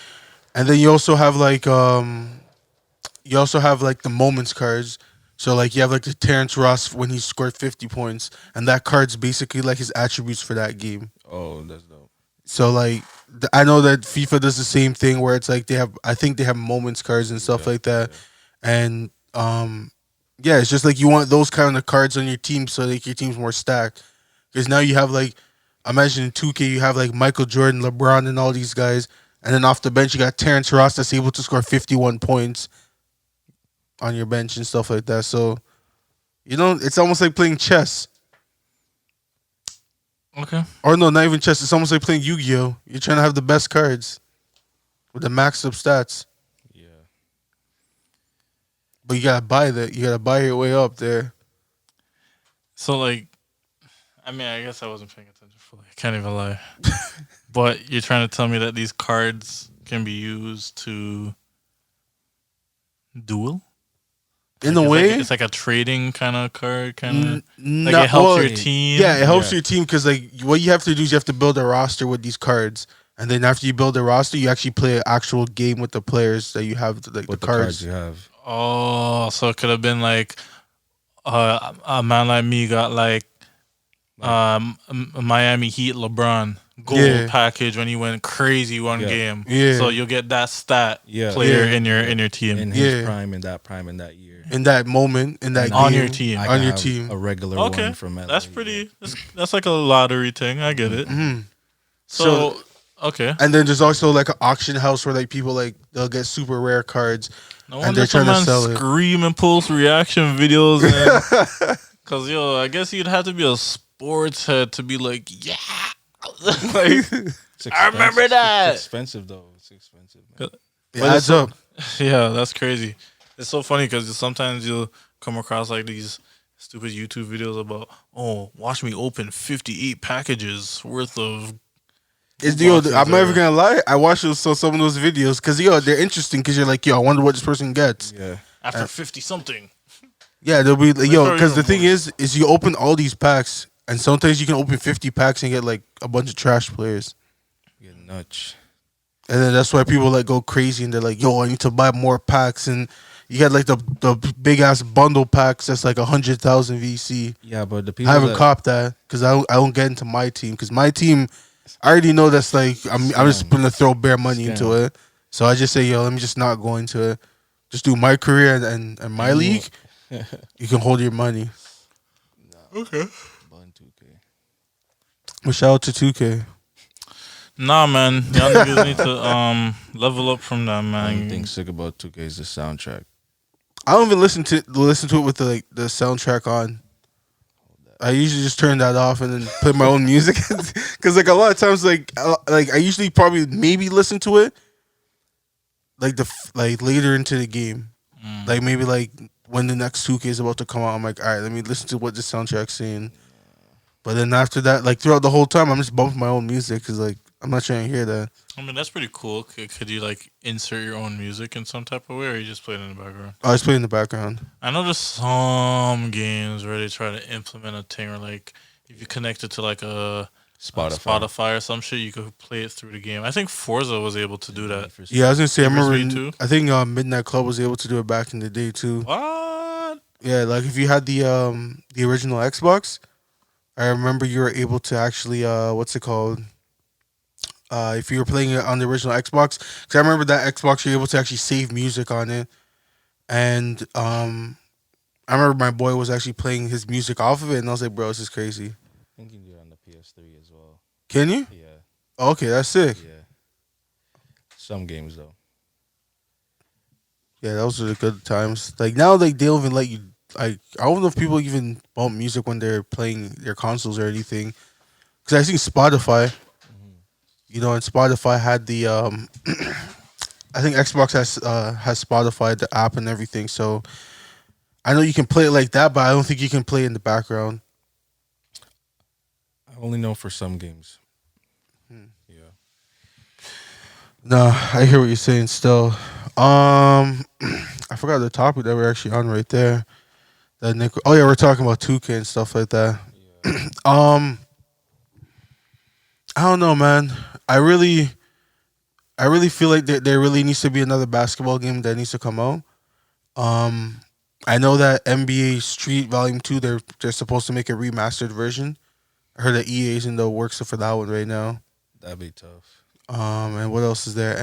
B: and then you also have like the moments cards. So like you have like the Terrence Ross when he scored 50 points, and that card's basically like his attributes for that game.
C: Oh, that's dope.
B: So like I know that FIFA does the same thing where it's like I think they have moments cards and stuff like that.
C: Yeah.
B: And yeah, it's just like you want those kind of cards on your team so like your team's more stacked. Because now you have like, imagine in 2K you have like Michael Jordan, LeBron, and all these guys, and then off the bench you got Terrence Ross that's able to score 51 points on your bench and stuff like that. So it's almost like playing chess.
A: Okay.
B: Or no, not even chess. It's almost like playing Yu-Gi-Oh. You're trying to have the best cards with the maxed up stats.
C: Yeah.
B: But you gotta buy that. You gotta buy your way up there.
A: So like, I mean, I guess I wasn't paying attention fully. I can't even lie. But you're trying to tell me that these cards can be used to duel?
B: In a
A: It's
B: way,
A: like, it's like a trading kind of card, kind of like
B: no-
A: it helps
B: well,
A: your team.
B: Yeah, it helps your team because like what you have to do is you have to build a roster with these cards, and then after you build a roster, you actually play an actual game with the players that you have, like
C: What
B: the
C: the
B: cards.
C: cards you have.
A: Oh, so it could have been like a man like me got like Miami Heat LeBron gold package when he went crazy one game.
B: Yeah.
A: So you'll get that stat
C: Yeah.
A: player
B: Yeah.
A: in your team.
C: In his prime, in that year.
B: In that moment, in that
C: And
B: game,
A: on your team.
C: I
B: on
C: can
B: your
C: have
B: team.
C: A regular
A: Okay,
C: one from LA.
A: that's pretty. That's like a lottery thing. I get it.
B: Mhm.
A: So okay,
B: And then there's also like an auction house where like people like they'll get super rare cards.
A: no
B: and
A: wonder
B: they're
A: some
B: trying to
A: man
B: sell it.
A: scream and post reaction videos. Cause yo, I guess you'd have to be a sports head to be like, yeah, like
C: It's
A: I remember that.
C: It's expensive though. It's expensive. Man.
B: It
A: But
B: adds up.
A: yeah, that's crazy. It's so funny because sometimes you'll come across like these stupid YouTube videos about, oh, watch me open 58 packages worth of. boxes
B: I'm never
A: or-
B: gonna lie. I watched some of those videos because they're interesting because you're like, yo, I wonder what this person gets.
C: Yeah.
A: after 50 something.
B: Yeah, they'll be like, yo,
A: throw
B: because
A: you
B: the thing
A: more.
B: is you open all these packs, and sometimes you can open 50 packs and get like a bunch of trash players,
C: Get nuts.
B: and then that's why people like go crazy and they're like, yo, I need to buy more packs, and you got like the big ass bundle packs that's like 100,000 VC.
C: Yeah, but the people
B: I haven't
C: that,
B: copped that because I don't get into my team because my team, I already know that's like I'm just gonna throw bare money into
C: Scam.
B: it, so I just say, yo, let me just not go into it, just do my career and my league. You can hold your money.
A: Okay.
C: Bun 2K.
B: But shout out to 2K.
A: Nah, man, y'all niggas need to level up from that,
C: Only
A: man.
C: thing sick about 2K is the soundtrack.
B: I don't even listen to it with the soundtrack on. I usually just turn that off and then play my own music because like a lot of times like I usually probably maybe listen to it like later into the game, like maybe like when the next 2K is about to come out. I'm like, all right, let me listen to what the soundtrack's saying. But then after that, like throughout the whole time, I'm just bumping my own music because like I'm not trying to hear that.
A: I mean, that's pretty cool. Could you like insert your own music in some type of way, or you just play it in the background?
B: I just play in the background.
A: I know there's some games where they try to implement a thing, or like if you connect it to like a Spotify or some shit. You could play it through the game. I think Forza was able to do that.
B: Yeah, I was gonna say. I
A: Need for
B: remember.
A: Speed 2?
B: I think Midnight Club was able to do it back in the day too.
A: What?
B: Yeah, like if you had the original Xbox, I remember you were able to actually what's it called? If you were playing it on the original Xbox, because I remember that Xbox, you're able to actually save music on it, and I remember my boy was actually playing his music off of it, and I was like, bro, this is crazy.
C: I think you can do it on the PS3 as well.
B: Can you?
C: Yeah.
B: Okay, that's sick.
C: Yeah. Some games though.
B: Yeah, those are the good times. Like now, like they don't even let you. Like I don't know if people even bump music when they're playing their consoles or anything. Because I see Spotify. You know, and Spotify had the. I think Xbox has Spotify, the app and everything. So I know you can play it like that, but I don't think you can play it in the background.
C: I only know for some games. Yeah.
B: No, I hear what you're saying. Still, I forgot the topic that we're actually on right there. That Nick. Oh yeah, we're talking about 2K and stuff like that.
C: Yeah.
B: I don't know, man. I really feel like there really needs to be another basketball game that needs to come out. I know that NBA Street Volume 2, they're supposed to make a remastered version. I heard that EA's in the works for that one right now.
C: That'd be tough.
B: And what else is there?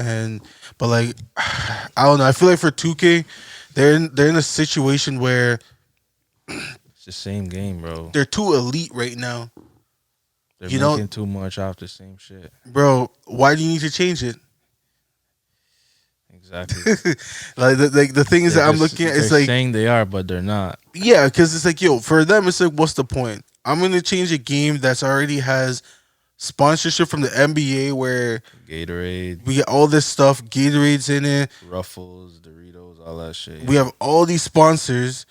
B: But like, I don't know. I feel like for 2K, they're in a situation where
C: It's the same game, bro.
B: they're too elite right now.
C: They're
B: You know-
C: making too much off the same shit.
B: Bro, why do you need to change it?
C: Exactly.
B: Like the thing is that I'm looking at, it's
C: they're
B: like,
C: saying they are, but they're not.
B: yeah, because it's like, yo, for them, it's like, what's the point? I'm gonna change a game that's already has sponsorship from the NBA where
C: Gatorade,
B: we get all this stuff, Gatorade's in it.
C: Ruffles, Doritos, all that shit.
B: We have all these sponsors.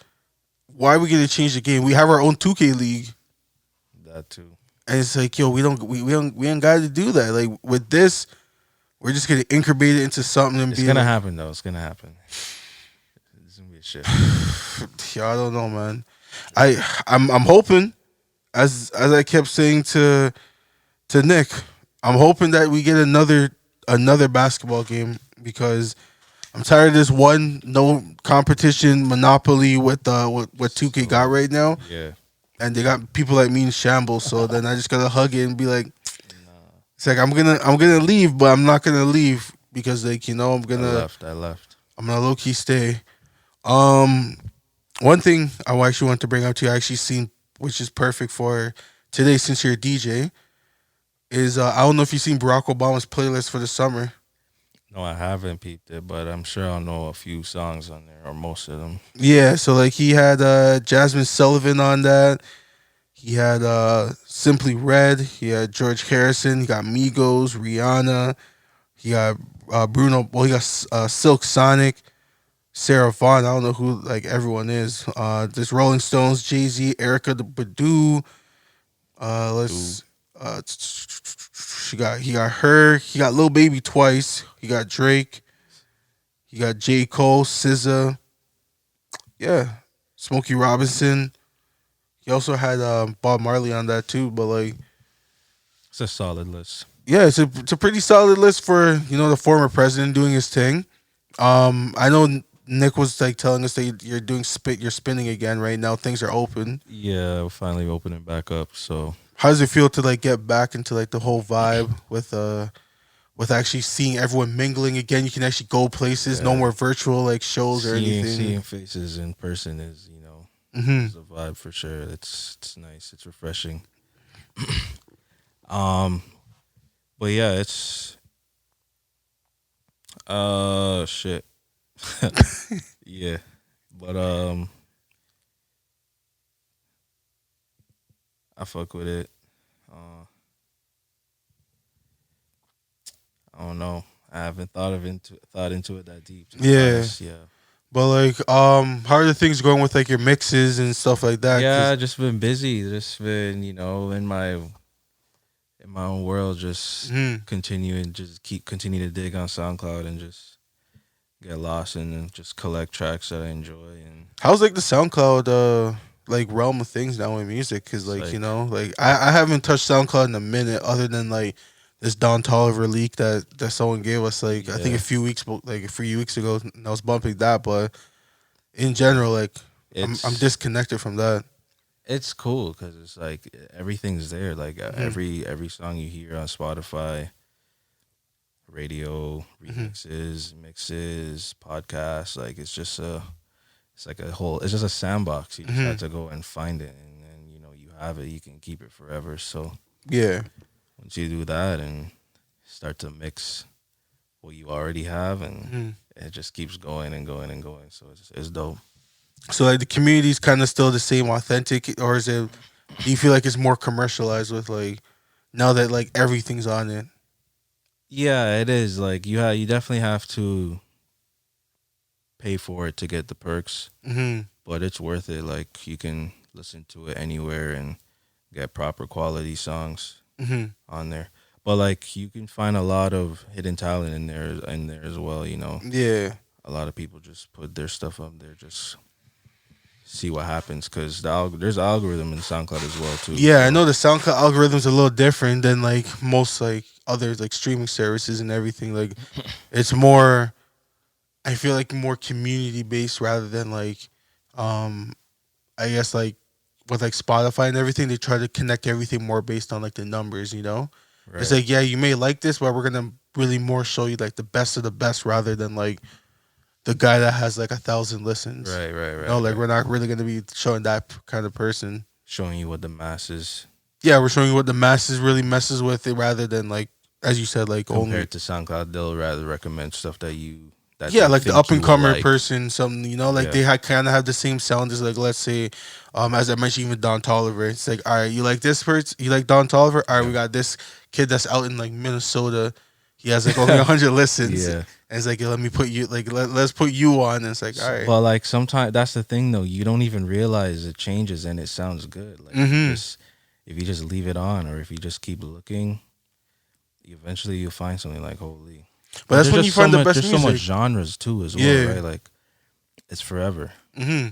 B: Why are we gonna change the game? We have our own 2K league,
C: That too.
B: and it's like, yo, we ain't got to do that. Like with this, we're just gonna incubate it into something and
C: It's
B: be
C: gonna
B: like,
C: happen though. It's gonna happen. It's gonna be a shit.
B: yeah, I don't know, man. I'm hoping, as I kept saying to Nick, I'm hoping that we get another basketball game because I'm tired of this one no competition monopoly with what 2K got right now,
C: Yeah.
B: and they got people like me in shambles. So then I just gotta hug it and be like, it's like I'm gonna leave, but I'm not gonna leave because like I'm
C: I
B: gonna
C: left.
B: I'm gonna low key stay. One thing I actually want to bring up to you, I actually seen, which is perfect for today since you're a DJ, is I don't know if you've seen Barack Obama's playlist for the summer.
C: No, I haven't peeped it, but I'm sure I'll know a few songs on there or most of them.
B: Yeah, so like he had Jasmine Sullivan on that. He had Simply Red. He had George Harrison. He got Migos, Rihanna. He got Bruno. Well, he got Silk Sonic, Sarah Vaughan. I don't know who like everyone is. There's Rolling Stones, Jay-Z, Erica Badu. He got her. He got Lil Baby twice. He got Drake. He got J. Cole, SZA. Yeah, Smokey Robinson. He also had Bob Marley on that too. But like,
C: It's a solid list.
B: yeah, it's a pretty solid list for the former president doing his thing. I know Nick was like telling us that you're spinning again right now. Things are open.
C: Yeah, we're finally opening back up. So
B: How does it feel to like get back into like the whole vibe with actually seeing everyone mingling again? You can actually go places. No more virtual like shows or anything.
C: seeing faces in person is
B: Mm-hmm.
C: is a vibe for sure. It's nice. It's refreshing. But yeah, it's shit. Yeah, but I fuck with it. I don't know. I haven't thought into it that deep. To be
B: Yeah.
C: honest. Yeah.
B: But like, how are the things going with like your mixes and stuff like that?
C: Yeah, just been busy. Just been, in my own world, just
B: Mhm.
C: continue to dig on SoundCloud and just get lost and just collect tracks that I enjoy. And
B: How's like the SoundCloud like realm of things now in music because
C: It's
B: like you
C: like
B: know like I haven't touched SoundCloud in a minute other than like this Don Toliver leak that someone gave us like I think
C: yeah,
B: a few weeks ago and I was bumping that but in general like I'm
C: it's
B: disconnected from that.
C: it's cool because it's like everything's there. Like
B: Hmm.
C: every song you hear on Spotify, radio,
B: Hmm.
C: remixes, mixes, podcasts. Like it's like a whole. It's just a sandbox. You just
B: Hmm.
C: have to go and find it, and then you have it. You can keep it forever. So
B: Yeah.
C: once you do that and start to mix what you already have, and
B: Hmm.
C: it just keeps going and going and going. So it's dope.
B: So like the community's kind of still the same authentic or is it do you feel like it's more commercialized with like now that like everything's on it?
C: Yeah, it is. Like you definitely have to pay for it to get the perks,
B: Hmm.
C: but it's worth it. Like you can listen to it anywhere and get proper quality songs
B: Hmm.
C: on there. But like you can find a lot of hidden talent in there as well.
B: Yeah.
C: A lot of people just put their stuff up there, just see what happens. Cause there's algorithm in SoundCloud as well too.
B: Yeah, I
C: So
B: know the SoundCloud algorithm's a little different than like most like other like streaming services and everything. Like it's more I feel like more community based rather than like um I guess like with like Spotify and everything, they try to connect everything more based on like the numbers, you know? It's
C: right,
B: like, yeah, you may like this, but we're gonna really more show you like the best of the best rather than like the guy that has like 1,000 listens.
C: right, right,
B: No,
C: right,
B: like
C: right.
B: we're not really gonna be showing that kind of person.
C: Showing you what the masses
B: Yeah, we're showing you what the masses really messes with it rather than like as you said, like only
C: compared to SoundCloud, they'll rather recommend stuff that
B: yeah,
C: they
B: like the
C: think
B: up and
C: you will
B: comer
C: like.
B: person, some you know, like
C: Yeah,
B: they kind of have the same sound as like let's say, as I mentioned, even Don Toliver. It's like, all right, you like this person, you like Don Toliver. All right, we
C: yeah,
B: got this kid that's out in like Minnesota. He has like only 100 listens, and
C: yeah.
B: it's like, yeah, let me put you like let's put you on. And it's like, all right,
C: But like sometimes that's the thing though. You don't even realize it changes and it sounds good. Like
B: mm-hmm.
C: if you just leave it on or if you just keep looking, eventually you'll find something like holy.
B: But
C: 'Cause
B: that's when you find the best
C: there's so much
B: music.
C: genres too as well,
B: Yeah,
C: right? Like it's forever.
B: mm-hmm.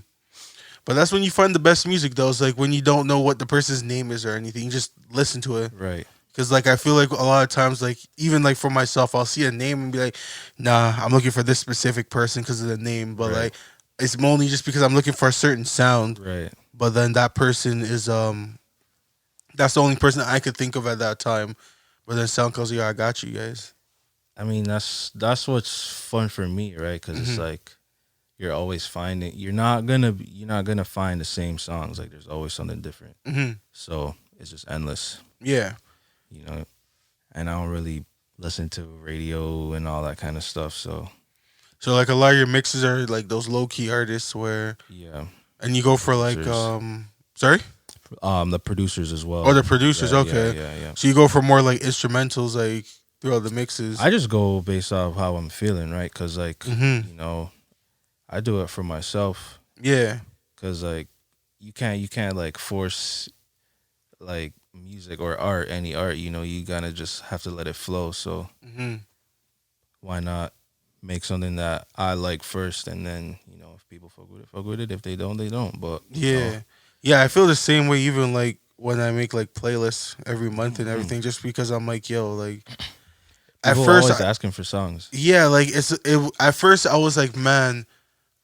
B: But that's when you find the best music though. It's like when you don't know what the person's name is or anything, you just listen to it.
C: Right.
B: Cause like I feel like a lot of times, like even like for myself, I'll see a name and be like, "Nah, I'm looking for this specific person because of the name." But
C: Right.
B: like, it's only just because I'm looking for a certain sound.
C: Right.
B: But then that person is that's the only person I could think of at that time. But then sound goes, "Yeah, I got you guys."
C: I mean that's what's fun for me, right? Because it's
B: Hmm.
C: like you're always finding you're not gonna find the same songs. Like there's always something different.
B: Hmm.
C: So it's just endless,
B: Yeah.
C: you know. And I don't really listen to radio and all that kind of stuff. So
B: So like a lot of your mixes are like those low key artists where,
C: yeah,
B: and you go for like
C: producers.
B: sorry,
C: The producers as
B: or
C: well.
B: the producers.
C: Yeah, yeah,
B: Okay,
C: yeah, yeah.
B: so you go for more like instrumentals like throughout the mixes.
C: I just go based off how I'm feeling, right? Because like
B: Hmm.
C: I do it for myself.
B: Yeah.
C: Because like you can't like force like music or art, any art. You gotta just have to let it flow. So
B: Hmm.
C: why not make something that I like first, and then if people fuck with it, fuck with it. If they don't, they don't. But
B: Yeah. Yeah, I feel the same way even like when I make like playlists every month and
C: mhm.
B: everything just because I'm like, yo, like at
C: People are
B: first
C: always asking for songs.
B: yeah, like at first I was like, man,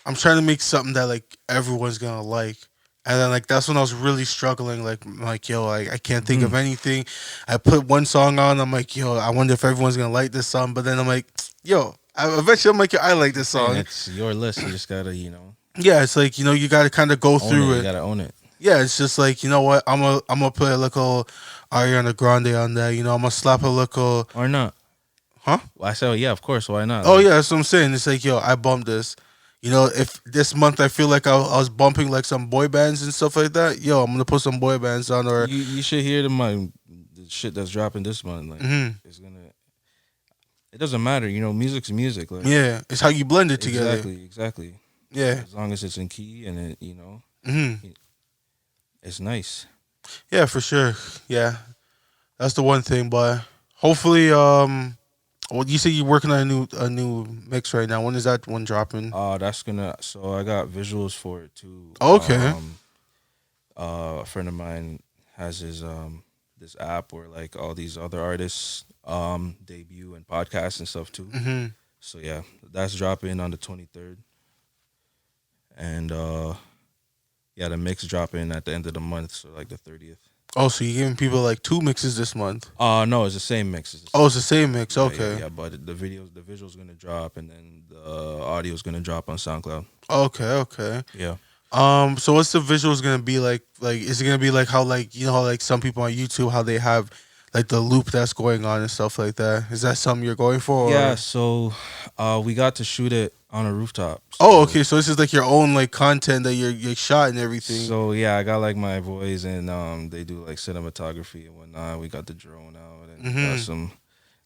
B: I'm trying to make something that like everyone's going to like. And then like that's when I was really struggling like I'm like, yo, I can't think of
C: Mhm.
B: anything. I put one song on, I'm like, yo, I wonder if everyone's going to like this song, but then I'm like, yo, eventually I'm like, yo, I like this
C: Saying
B: song.
C: it's your list. You just gotta
B: Yeah, it's like, you got to kind of go
C: own it.
B: through
C: You
B: it.
C: gotta own it.
B: Yeah, it's just like, you know what? I'm gonna put a little Ariana Grande on there. I'm gonna slap a little,
C: Or not.
B: huh?
C: Well, I said, well, yeah, of course. Why not?
B: Oh
C: Like,
B: yeah, that's what I'm saying. It's like, yo, I bumped this. If this month I feel like I was bumping like some boy bands and stuff like that, yo, I'm gonna put some boy bands on. Or
C: you should hear the shit that's dropping this month. Like,
B: mhm.
C: it's gonna. It doesn't matter. Music's music. Like,
B: Yeah, it's how you blend it together.
C: exactly.
B: Yeah,
C: As long as it's in key and
B: hmm
C: it's nice.
B: yeah, for sure. Yeah, that's the one thing. But hopefully, well, you say you're working on a new mix right now. When is that one dropping?
C: That's gonna. So I got visuals for it too.
B: Okay.
C: A friend of mine has his this app where like all these other artists debut and podcasts and stuff too.
B: Mm-hmm.
C: So yeah, that's dropping on the 23rd, and yeah, the mix dropping at the end of the month, so like the 30th.
B: Oh, so you're giving people like 2 mixes this month?
C: No, it's the same mix.
B: Oh, it's the same mix.
C: Yeah,
B: Okay.
C: yeah, but the visuals gonna drop, and then the audio's gonna drop on SoundCloud.
B: Okay. Okay.
C: Yeah.
B: So what's the visuals gonna be like? Like, is it gonna be like how, like, you know, how like some people on YouTube, how they have like the loop that's going on and stuff like that? Is that something you're going for? Or?
C: Yeah. So, we got to shoot it on a rooftop.
B: Oh,
C: So-
B: okay. So this is like your own like content that you're shot and everything.
C: So yeah, I got like my boys, and they do like cinematography and whatnot. We got the drone out and got some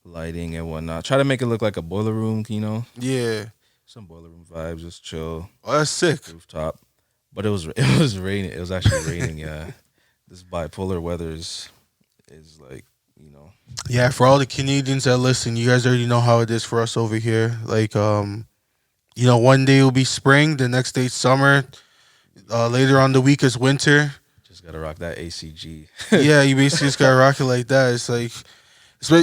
C: lighting and whatnot. Try to make it look like a boiler room, you know.
B: Yeah.
C: Some boiler room vibes, just chill
B: Oh, that's sick.
C: rooftop. But it was raining. It was actually raining. Yeah, this bipolar weather is like, you know.
B: Yeah, for all the Canadians that listen, you guys already know how it is for us over here. Like, you know, one day will be spring, the next day it's summer. Later on the week is winter.
C: Just gotta rock that ACG.
B: Yeah, you basically just gotta rock it like that. It's like,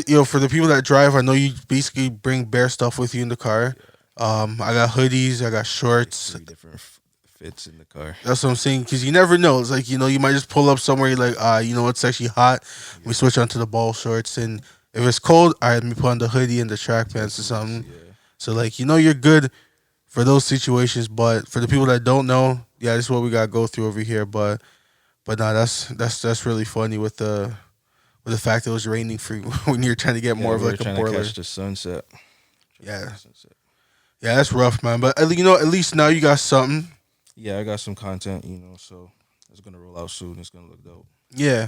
B: you know, for the people that drive, I know you basically bring bare stuff with you in the car. I got hoodies, I got shorts.
C: 3 different fits in the car.
B: That's what I'm saying, because you never know. It's like, you know, you might just pull up somewhere, you're like, you know, it's actually hot. We switch onto the ball shorts, and if it's cold, all right, let me put on the hoodie and the track pants or something.
C: Yeah.
B: So, like, you know, you're good for those situations. But for the people that don't know, yeah, this is what we gotta go through over here. But nah, that's really funny with the fact that it was raining for you when you're trying to get more of
C: we were
B: like a
C: trying to
B: boiler.
C: catch the sunset.
B: Yeah. Yeah, that's rough, man. But you know, at least now you got something.
C: Yeah, I got some content, you know, so it's gonna roll out soon. It's gonna look dope.
B: Yeah,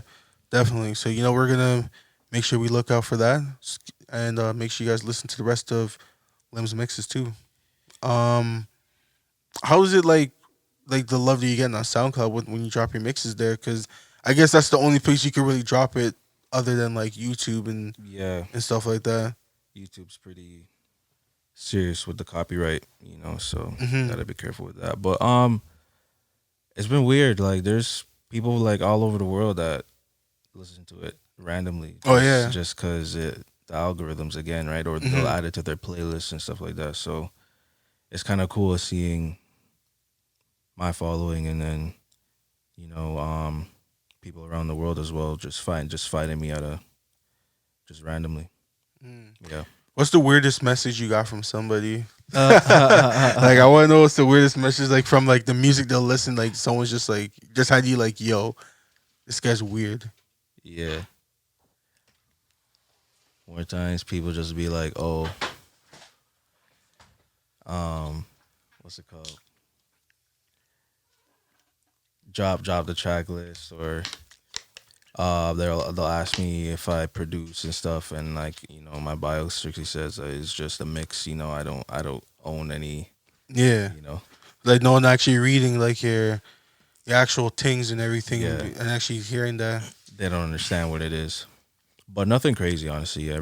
B: definitely. So, you know, we're gonna make sure we look out for that, and make sure you guys listen to the rest of Lim's mixes too. How is it like the love that you get on SoundCloud when you drop your mixes there? Because I guess that's the only place you can really drop it, other than like YouTube and
C: Yeah,
B: stuff like that.
C: YouTube's pretty serious with the copyright, you know, so
B: Mhm.
C: gotta be careful with that. But it's been weird. Like, there's people like all over the world that listen to it randomly.
B: Oh, yeah.
C: Just because the algorithms again, right? Or they'll add it to their playlists and stuff like that. So it's kind of cool seeing my following, and then, you know, people around the world as well just finding me just randomly. Yeah.
B: What's the weirdest message you got from somebody? Like, I want to know what's the weirdest message, like, from like the music they'll listen. Like, someone's just had you like, yo, this guy's weird.
C: Yeah. More times people just be like, oh, what's it called? Drop the track list, or they'll ask me if I produce and stuff, and like, you know, my bio strictly says it's just a mix. You know, I don't own any.
B: Yeah,
C: You know.
B: like no one actually reading like your actual things and everything,
C: Yeah.
B: and actually hearing that.
C: They don't understand what it is. But nothing crazy, honestly.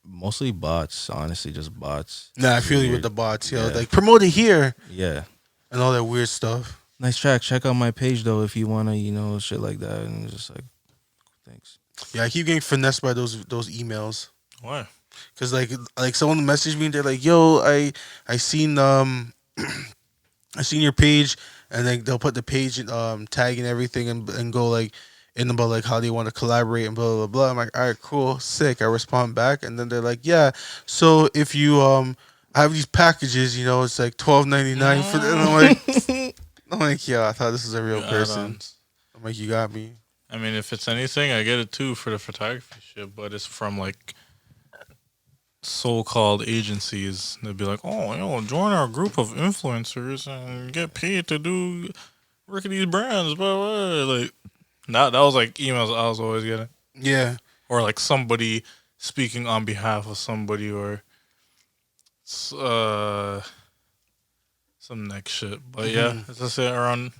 C: Mostly bots, honestly, just bots.
B: Nah, I feel you with
C: Weird.
B: the bots, yo.
C: Yeah.
B: Like, promote it here
C: Yeah.
B: and all that weird stuff.
C: Nice track. Check out my page though if you wanna, you know, shit like that. And it's just like, thanks.
B: Yeah, I keep getting finessed by those emails.
A: Why?
B: Cause like someone messaged me and they're like, "Yo, I seen I seen your page," and then they'll put the page tag and everything, and go like in about like how they want to collaborate and blah blah blah. I'm like, all right, cool, sick. I respond back, and then they're like, yeah. So if you I have these packages, you know, it's like $12.99 for them. I'm like, yeah, I thought this was a real person.
A: Add-ons.
B: I'm like, you got me.
A: I mean, if it's anything, I get it too for the photography shit, but it's from like so-called agencies. They'd be like, "Oh, join our group of influencers and get paid to do work at these brands." Blah, blah. Like that was like emails I was always getting,
B: Yeah.
A: or like somebody speaking on behalf of somebody, or some next shit. But yeah, as I say, around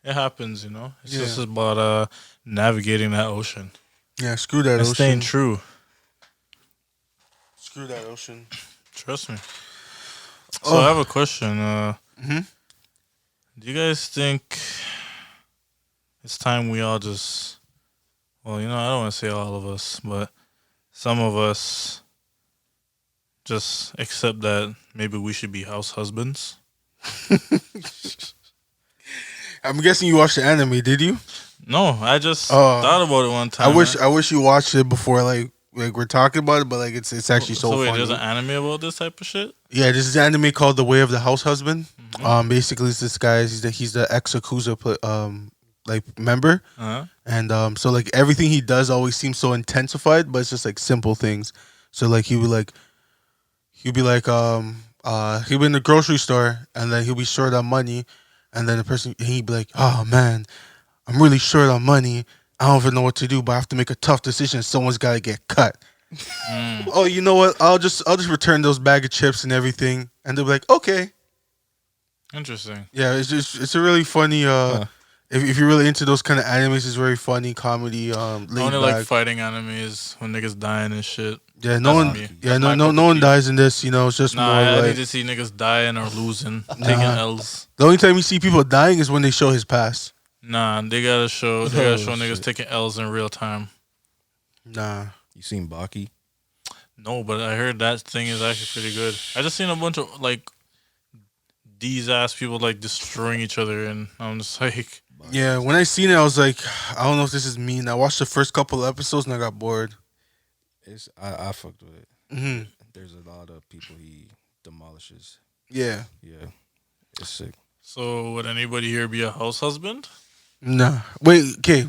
A: it happens. You know, it's just about navigating that ocean
B: Yeah, screw that
A: and
B: ocean.
A: staying true.
B: Screw that ocean.
A: Trust me. So I have a question.
B: Mhm.
A: Do you guys think it's time we all just. Well, you know, I don't want to say all of us, but some of us just accept that maybe we should be house husbands.
B: I'm guessing you watched the anime, did you?
A: No, I just thought about it one time.
B: I wish you watched it before like we're talking about it, but like it's actually so
A: wait,
B: funny.
A: there's an anime about this type of shit?
B: Yeah, this is an anime called The Way of the House Husband. Basically it's this guy, he's the ex Yakuza like member.
A: Uh-huh.
B: And so like everything he does always seems so intensified, but it's just like simple things. So like he'll be in the grocery store and then he'll be short on money, and then he'd be like, "Oh man, I'm really short on money. I don't even know what to do, but I have to make a tough decision. Someone's got to get cut." Oh, you know what? I'll just return those bag of chips and everything, and they'll be like, "Okay."
A: Interesting.
B: Yeah, it's a really funny. If you're really into those kind of animes, it's very funny comedy.
A: I only like fighting animes when niggas dying and shit.
B: Yeah, no one dies in this. You know, it's just more
A: I
B: like
A: need to see niggas dying or losing, taking L's.
B: the only time you see people dying is when they show his past.
A: Nah, they gotta show niggas taking L's in real time.
B: Nah,
C: You seen Baki?
A: No, but I heard that thing is actually pretty good. I just seen a bunch of like these ass people like destroying each other, and I'm just like,
B: yeah. When I seen it, I was like, I don't know if this is me. And I watched the first couple of episodes and I got bored.
C: I fucked with it.
B: Mm-hmm.
C: There's a lot of people he demolishes.
B: Yeah.
C: Yeah, it's sick.
A: so would anybody here be a house husband?
B: Nah. Wait. Okay.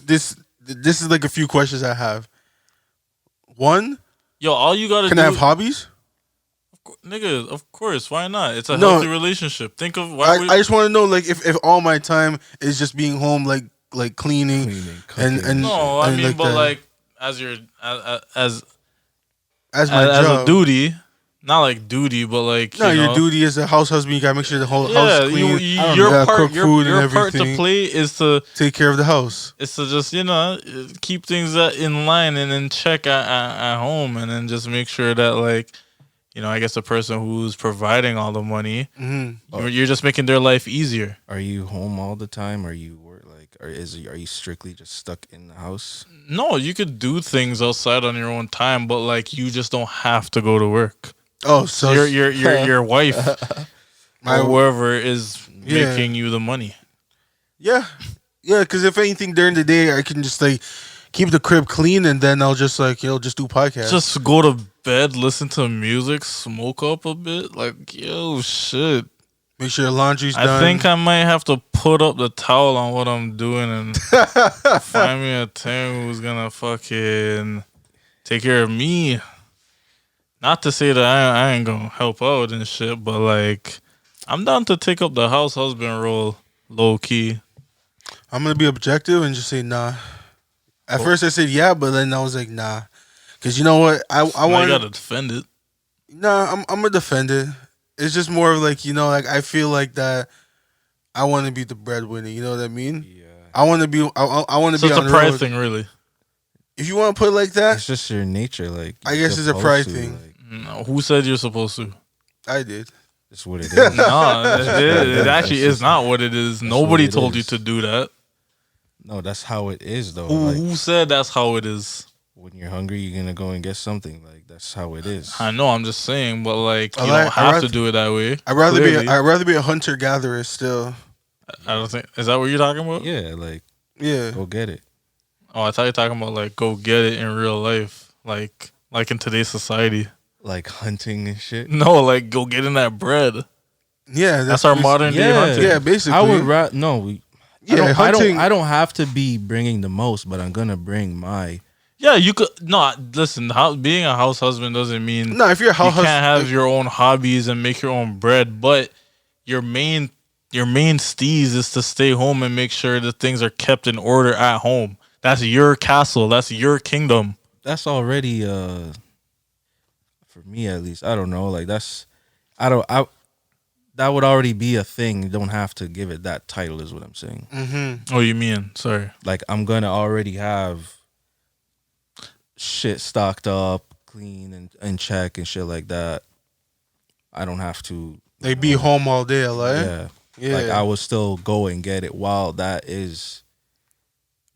B: This is like a few questions I have. One,
A: Yo, all you gotta
B: can
A: do,
B: I have hobbies?
A: nigga. Of course, why not? It's a healthy relationship. Think of
B: I just want to know, like, if all my time is just being home, like cleaning
C: cooking,
B: and
A: no, I
B: and
A: mean,
B: like
A: but
B: that.
A: like as your as
B: my job.
A: a duty, not like duty, but like
B: No,
A: you know,
B: your duty as a house husband, you gotta make sure the whole
A: yeah,
B: house clean.
A: your
B: gotta
A: part,
B: cook food and
A: your part to
B: everything.
A: play is to
B: Take care of the house.
A: just keep things in line and then check at home, and then just make sure that like I guess the person who's providing all the money, you're just making their life easier.
C: Are you home all the time? Are you are you strictly just stuck in the house?
A: No, you could do things outside on your own time, but like you just don't have to go to work.
B: Oh, so
A: your wife or whoever is
B: Yeah.
A: making you the money.
B: yeah. Because if anything during the day, I can just like keep the crib clean, and then I'll just just do podcasts.
A: Just go to bed, listen to music, smoke up a bit. Like, yo, shit.
B: Make sure the laundry's done.
A: I think I might have to put up the towel on what I'm doing and find me a thing who's gonna fucking take care of me. Not to say that I ain't gonna help out and shit, but like I'm down to take up the house husband role low key.
B: I'm gonna be objective and just say nah. At first I said yeah, but then I was like nah, because you know what I
A: Now
B: want.
A: you gotta defend it.
B: Nah, I'm gonna defend it. It's just more of like like I feel like that. I want to be the breadwinner. You know what I mean?
C: Yeah.
B: I want to be. I want to
A: So
B: be
A: it's
B: on
A: a
B: the
A: pride
B: road.
A: thing, really.
B: If you want to put it like that,
C: It's just your nature. Like
B: I guess
C: you're
B: it's a pride
C: supposed to,
B: thing.
C: like,
A: No, who said you're supposed to?
B: I did.
C: it's what it is.
A: No, it actually is not what it is. Nobody
C: what it
A: told you
C: is.
A: to do that.
C: No, that's how it is though.
A: Who,
C: Like
A: who said that's how it is?
C: when you're hungry, you're gonna go and get something. Like that's how it is.
A: I know, I'm just saying, but like you
B: I
A: don't have
B: rather-
A: to do it that way.
B: I'd rather
A: Clearly.
B: be a hunter gatherer still.
A: I don't think is that what you're talking about?
C: Yeah, like
B: Yeah.
C: go get it.
A: Oh, I thought you were talking about like go get it in real life, like in today's society.
C: Like hunting and shit.
A: No, like go get in that bread.
B: Yeah.
A: That's our modern day
C: Yeah.
A: hunting.
B: Yeah, basically.
C: I would rather no.
B: Yeah, hunting.
C: I don't have to be bringing the most, but I'm gonna bring my.
A: Yeah, you could. No, listen. Being a house husband doesn't mean
B: No, if you're a house
A: you can't
B: husband,
A: have your own hobbies and make your own bread. But your main steez is to stay home and make sure that things are kept in order at home. That's your castle. That's your kingdom.
C: That's already for me at least. I don't know. Like that's I that would already be a thing. You don't have to give it that title. Is what I'm saying.
B: Mm-hmm.
A: Oh, you mean? Sorry.
C: Like I'm gonna already have shit stocked up, clean and check and shit like that. I don't have to
B: They be home all day, like.
C: yeah.
B: Yeah.
C: Like I would still go and get it while that is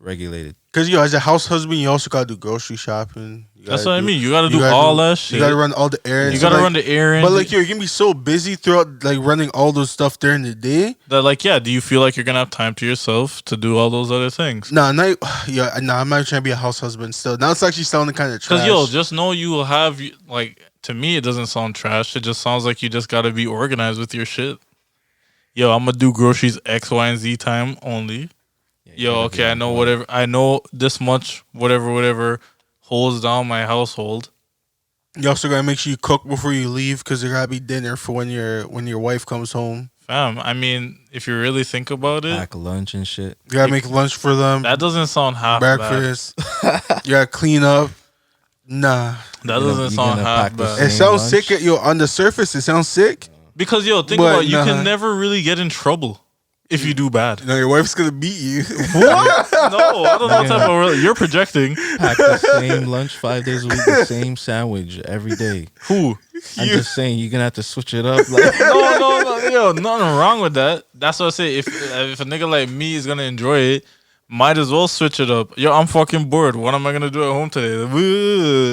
C: regulated.
B: Because, as a house husband, you also got to do grocery shopping.
A: That's what I mean. You got to do all that shit.
B: You got to run all the errands.
A: You got to run the errands.
B: But, like, you're going to be so busy throughout, like, running all those stuff during the day.
A: That, like, yeah, do you feel like you're going to have time to yourself to do all those other things?
B: Nah, I'm not trying to be a house husband still. Now it's actually sounding kind of trash.
A: Because, just know you will have, like, to me, it doesn't sound trash. It just sounds like you just got to be organized with your shit. I'm going to do groceries X, Y, and Z time only. Okay, I know whatever. I know this much, whatever holds down my household.
B: You also gotta make sure you cook before you leave because there gotta be dinner for when your wife comes home.
A: Fam, I mean, if you really think about it,
C: Pack lunch and shit.
B: You gotta make lunch for them.
A: That doesn't sound half
B: breakfast. You gotta clean up. Nah,
A: that doesn't sound half bad.
B: It sounds sick. On the surface, it sounds sick.
A: Because think about it, you can never really get in trouble if you do bad.
B: No, your wife's gonna beat you.
A: What? No, I don't know what type of you're projecting.
C: Pack the same lunch 5 days a week, the same sandwich every day.
A: Who?
C: I'm just saying you're gonna have to switch it up. Like
A: no, nothing wrong with that. That's what I say. If a nigga like me is gonna enjoy it, might as well switch it up. I'm fucking bored. What am I gonna do at home today?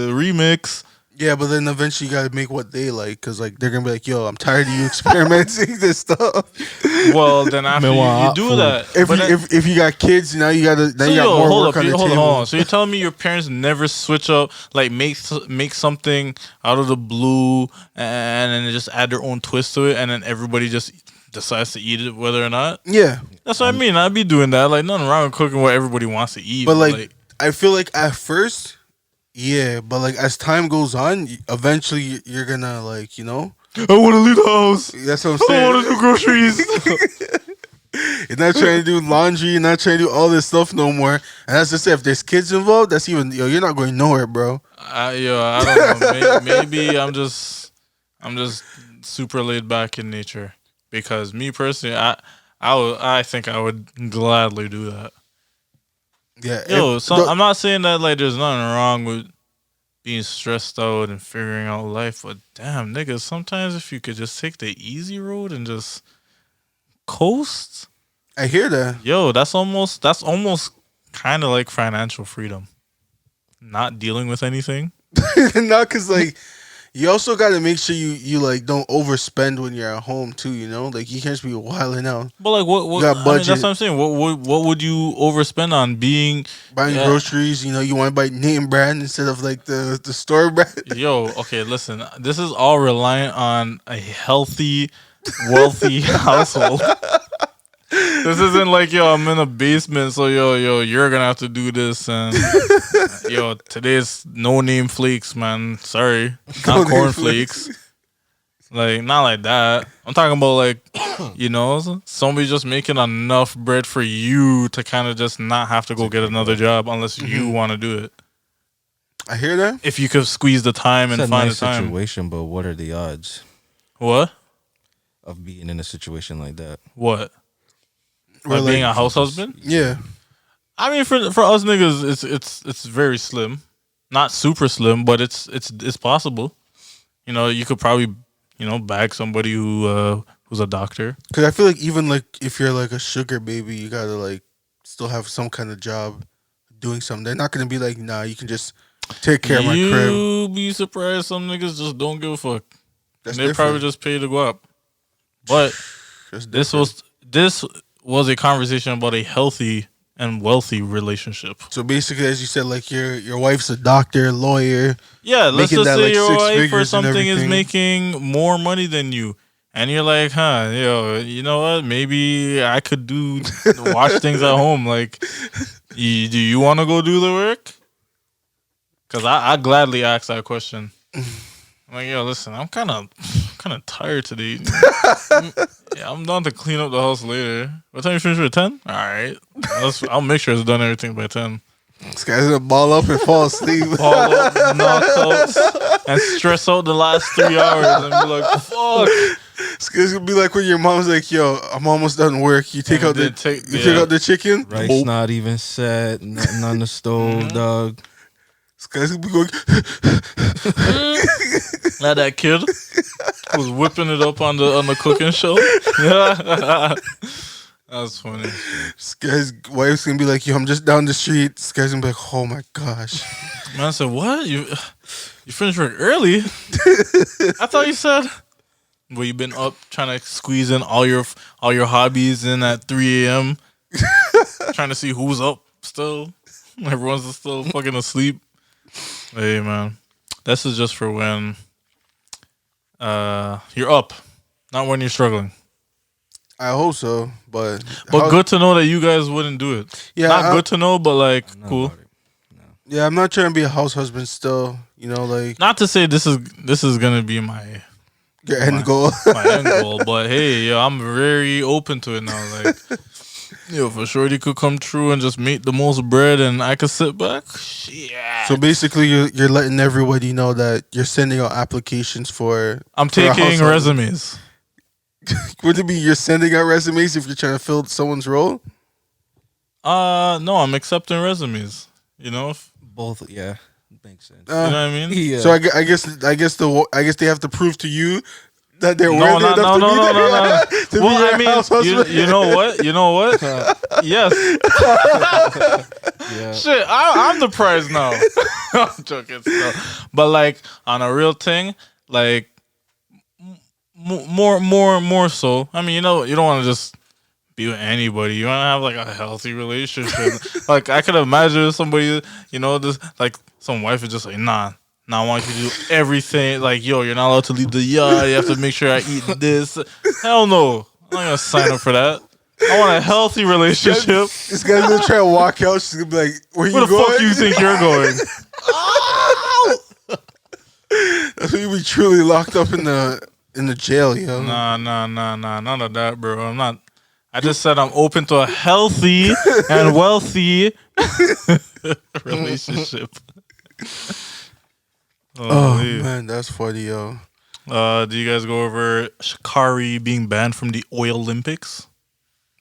A: Remix.
B: Yeah, but then eventually you gotta make what they like, cause like they're gonna be like, "Yo, I'm tired of you experimenting this stuff."
A: Well, then after you do that,
B: if you got kids, now you got more work on the table.
A: Hold on. So you're telling me your parents never switch up, like make something out of the blue, and then just add their own twist to it, and then everybody just decides to eat it, whether or not?
B: Yeah,
A: that's what I mean. I'd be doing that. Like nothing wrong with cooking what everybody wants to eat,
B: but like I feel like at first. Yeah, but like as time goes on, eventually you're gonna I want
A: to leave the house.
B: That's what I'm saying.
A: I want to do groceries.
B: You're not trying to do laundry. You're not trying to do all this stuff no more. And that's just if there's kids involved, that's even you're not going nowhere, bro.
A: I don't know. Maybe I'm just super laid back in nature because me personally, I think I would gladly do that.
B: Yeah,
A: I'm not saying that like there's nothing wrong with being stressed out and figuring out life, but damn, niggas, sometimes if you could just take the easy road and just coast.
B: I hear that.
A: That's almost kind of like financial freedom. Not dealing with anything.
B: No, because like you also got to make sure you like don't overspend when you're at home too. Like you can't just be wilding out.
A: But like what?
B: You got budget.
A: That's what I'm saying. What would you overspend on? Buying
B: groceries. You want to buy name brand instead of like the store brand.
A: Okay, listen. This is all reliant on a healthy, wealthy household. This isn't like I'm in a basement, so you're gonna have to do this, and today's no name flakes, man. Sorry, not corn flakes. Like not like that. I'm talking about like somebody just making enough bread for you to kind of just not have to go get another job unless you want to do it.
B: I hear that.
A: If you could squeeze the time and find the time.
C: Situation, but what are the odds?
A: What?
C: Of being in a situation like that?
A: What? Like being a house husband?
B: Yeah.
A: I mean, for us niggas, it's very slim, not super slim, but it's possible. You could probably bag somebody who's a doctor.
B: Because I feel like even like if you're like a sugar baby, you gotta like still have some kind of job doing something. They're not gonna be like, nah, you can just take care of my crib.
A: You be surprised some niggas just don't give a fuck.
B: That's
A: and they probably just pay to go up. But this was a conversation about a healthy and wealthy relationship.
B: So basically, as you said, like your wife's a doctor, lawyer.
A: Yeah, let's just say your wife or something is making more money than you. And you're like, you know what? Maybe I could watch things at home. Like, do you want to go do the work? Because I gladly ask that question. I'm like, listen, I'm kind of tired today. I'm down to clean up the house later. What time you finish with 10? All right. I'll make sure it's done everything by 10.
B: This guy's gonna ball up and fall asleep.
A: Ball up, knock out, and stress out the last 3 hours and be like, fuck.
B: It's gonna be like when your mom's like, yo, I'm almost done work. You take out the chicken.
C: Rice not even set, nothing on the stove, dog.
B: This guy's gonna be going
A: not that kid. was whipping it up on the cooking show. Yeah, that's funny.
B: This guy's wife's gonna be like, yo, I'm just down the street. This guy's gonna be like, oh my gosh.
A: Man said, "What? You finished work early? I thought you said." Well, you've been up trying to squeeze in all your hobbies in at 3 a.m. trying to see who's up still. Everyone's still fucking asleep. Hey man, this is just for when you're up, not when you're struggling.
B: I hope so, but
A: good to know that you guys wouldn't do it.
B: Yeah,
A: not good to know, but like cool.
B: Yeah, I'm not trying to be a house husband still. You know, like
A: Not to say this is gonna be my
B: your end goal.
A: my end goal, but hey, yo, I'm very open to it now. Like, yo, for sure, you could come true and just make the most bread, and I could sit back. Yeah.
B: So basically, you're letting everybody know that you're sending out applications for.
A: I'm
B: for a house
A: taking
B: husband.
A: resumes.
B: Would it be you're sending out resumes if you're trying to fill someone's role?
A: No, I'm accepting resumes. You know,
C: Both, yeah, makes sense.
A: you know what I mean?
C: Yeah.
B: So I guess they have to prove to you that they're
A: No,
B: worthy
A: no,
B: enough
A: no,
B: to
A: no,
B: be
A: no,
B: there.
A: no, no.
B: To be
A: Well,
B: your
A: I mean,
B: house husband.
A: you know what? You know what? Yes.
C: Yeah.
A: Shit, I'm the prize now. I'm joking still. But like on a real thing, like more so. I mean, you know, you don't want to just be with anybody. You want to have like a healthy relationship. Like I could imagine somebody, you know, this like some wife is just like, nah, I want you to do everything. Like, yo, you're not allowed to leave the yard. You have to make sure I eat this. Hell no, I'm not gonna sign up for that. I want a healthy relationship.
B: This guy's gonna try to walk out. She's gonna be like, "Where you
A: Where the
B: going?"
A: fuck you think you're going?
B: That's when you be truly locked up in the jail, yo.
A: Nah, none of that, bro. I'm not. I just said I'm open to a healthy and wealthy relationship.
B: Oh
A: Holy.
B: man, that's funny, yo.
A: Do you guys go over Sha'Carri being banned from the Oil Olympics?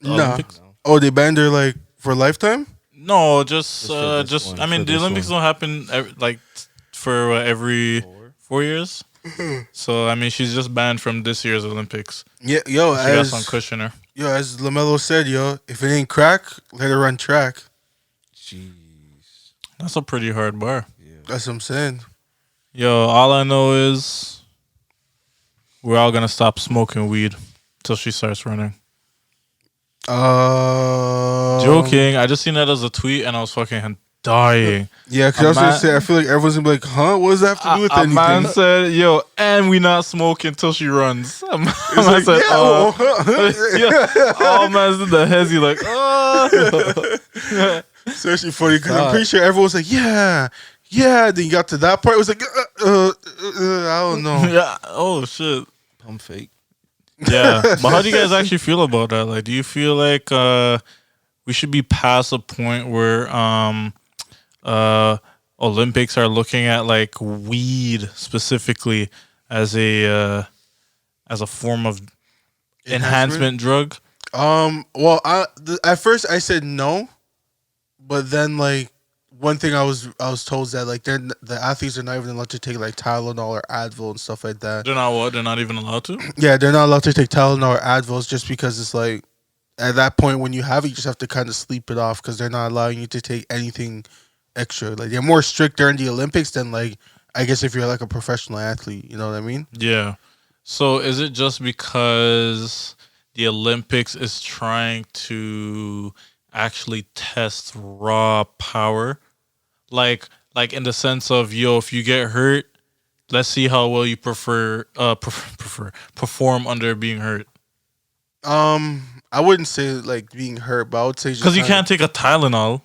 B: Nah.
A: Olympics?
B: Oh, they banned her like for lifetime?
A: No, just
C: for this one,
A: I mean,
C: for
A: the
C: this
A: Olympics
C: one.
A: don't happen for every 4 years. So I mean, she's just banned from this year's Olympics.
B: Yeah, yo,
A: She got some cushion her.
B: as LaMelo said, yo, if it ain't crack, let her run track.
C: Jeez.
A: That's a pretty hard bar.
B: That's what I'm saying.
A: Yo, all I know is we're all gonna stop smoking weed till she starts running. Joking. I just seen that as a tweet and I was fucking dying.
B: Yeah, because I was gonna say, I feel like everyone's gonna be like, huh? What does that have to do with
A: A
B: anything?
A: man said, yo, and we not smoking till she runs. A man
B: Like,
A: said,
B: yeah,
A: all man's in the hezzy like, oh.
B: Especially funny because I'm pretty sure everyone's like, yeah. Then you got to that part, it was like, I don't know.
A: Yeah. Oh, shit.
C: Pump fake.
A: Yeah. But how do you guys actually feel about that? Like, do you feel like we should be past a point where Olympics are looking at like weed specifically as a form of enhancement drug?
B: Well, at first I said no, but then like one thing I was told is that like the athletes are not even allowed to take like Tylenol or Advil and stuff like that.
A: They're not what? They're not even allowed to?
B: Yeah, they're not allowed to take Tylenol or Advils just because it's like at that point when you have it, you just have to kind of sleep it off because they're not allowing you to take anything extra. Like they're more strict during the Olympics than like I guess if you're like a professional athlete, you know what I mean?
A: Yeah. So is it just because the Olympics is trying to actually test raw power? Like in the sense of, yo, if you get hurt, let's see how well you perform under being hurt.
B: I wouldn't say like being hurt, but I would say just
A: Because you
B: kinda-
A: can't take a Tylenol.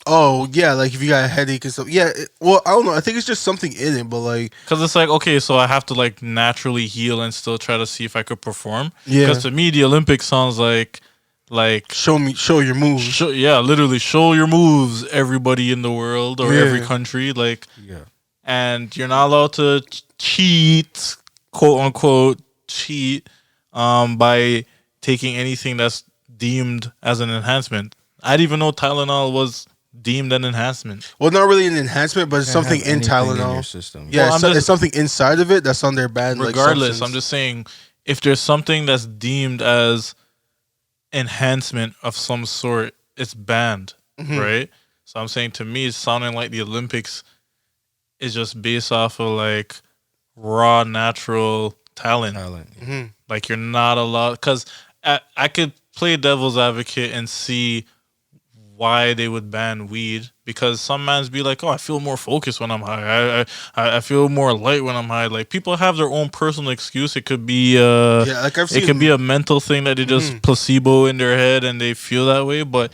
B: Oh yeah, like if you got a headache and stuff. Yeah, well I don't know. I think it's just something in it, but like
A: Because it's like, okay, so I have to like naturally heal and still try to see if I could perform.
B: Yeah.
A: Because to me, the Olympics sounds like
B: show your moves.
A: literally show your moves, everybody in the world or every country. Like,
C: Yeah.
A: and you're not allowed to cheat, quote unquote, cheat, by taking anything that's deemed as an enhancement. I didn't even know Tylenol was deemed an enhancement.
B: Well, not really an enhancement, but it's
C: Can't
B: something
C: have
B: in
C: anything in
B: Tylenol.
C: your system.
B: Yeah,
A: Well,
B: it's something inside of it that's on their ban.
A: Regardless,
B: like,
A: I'm just saying if there's something that's deemed as enhancement of some sort, it's banned, right? So I'm saying to me, it's sounding like the Olympics is just based off of like raw natural talent. Like you're not allowed because I could play devil's advocate and see why they would ban weed because some mans be like, oh, I feel more focused when I'm high. I feel more light when I'm high. Like people have their own personal excuse. It could be
B: like I've seen,
A: it could be a mental thing that they just placebo in their head and they feel that way. But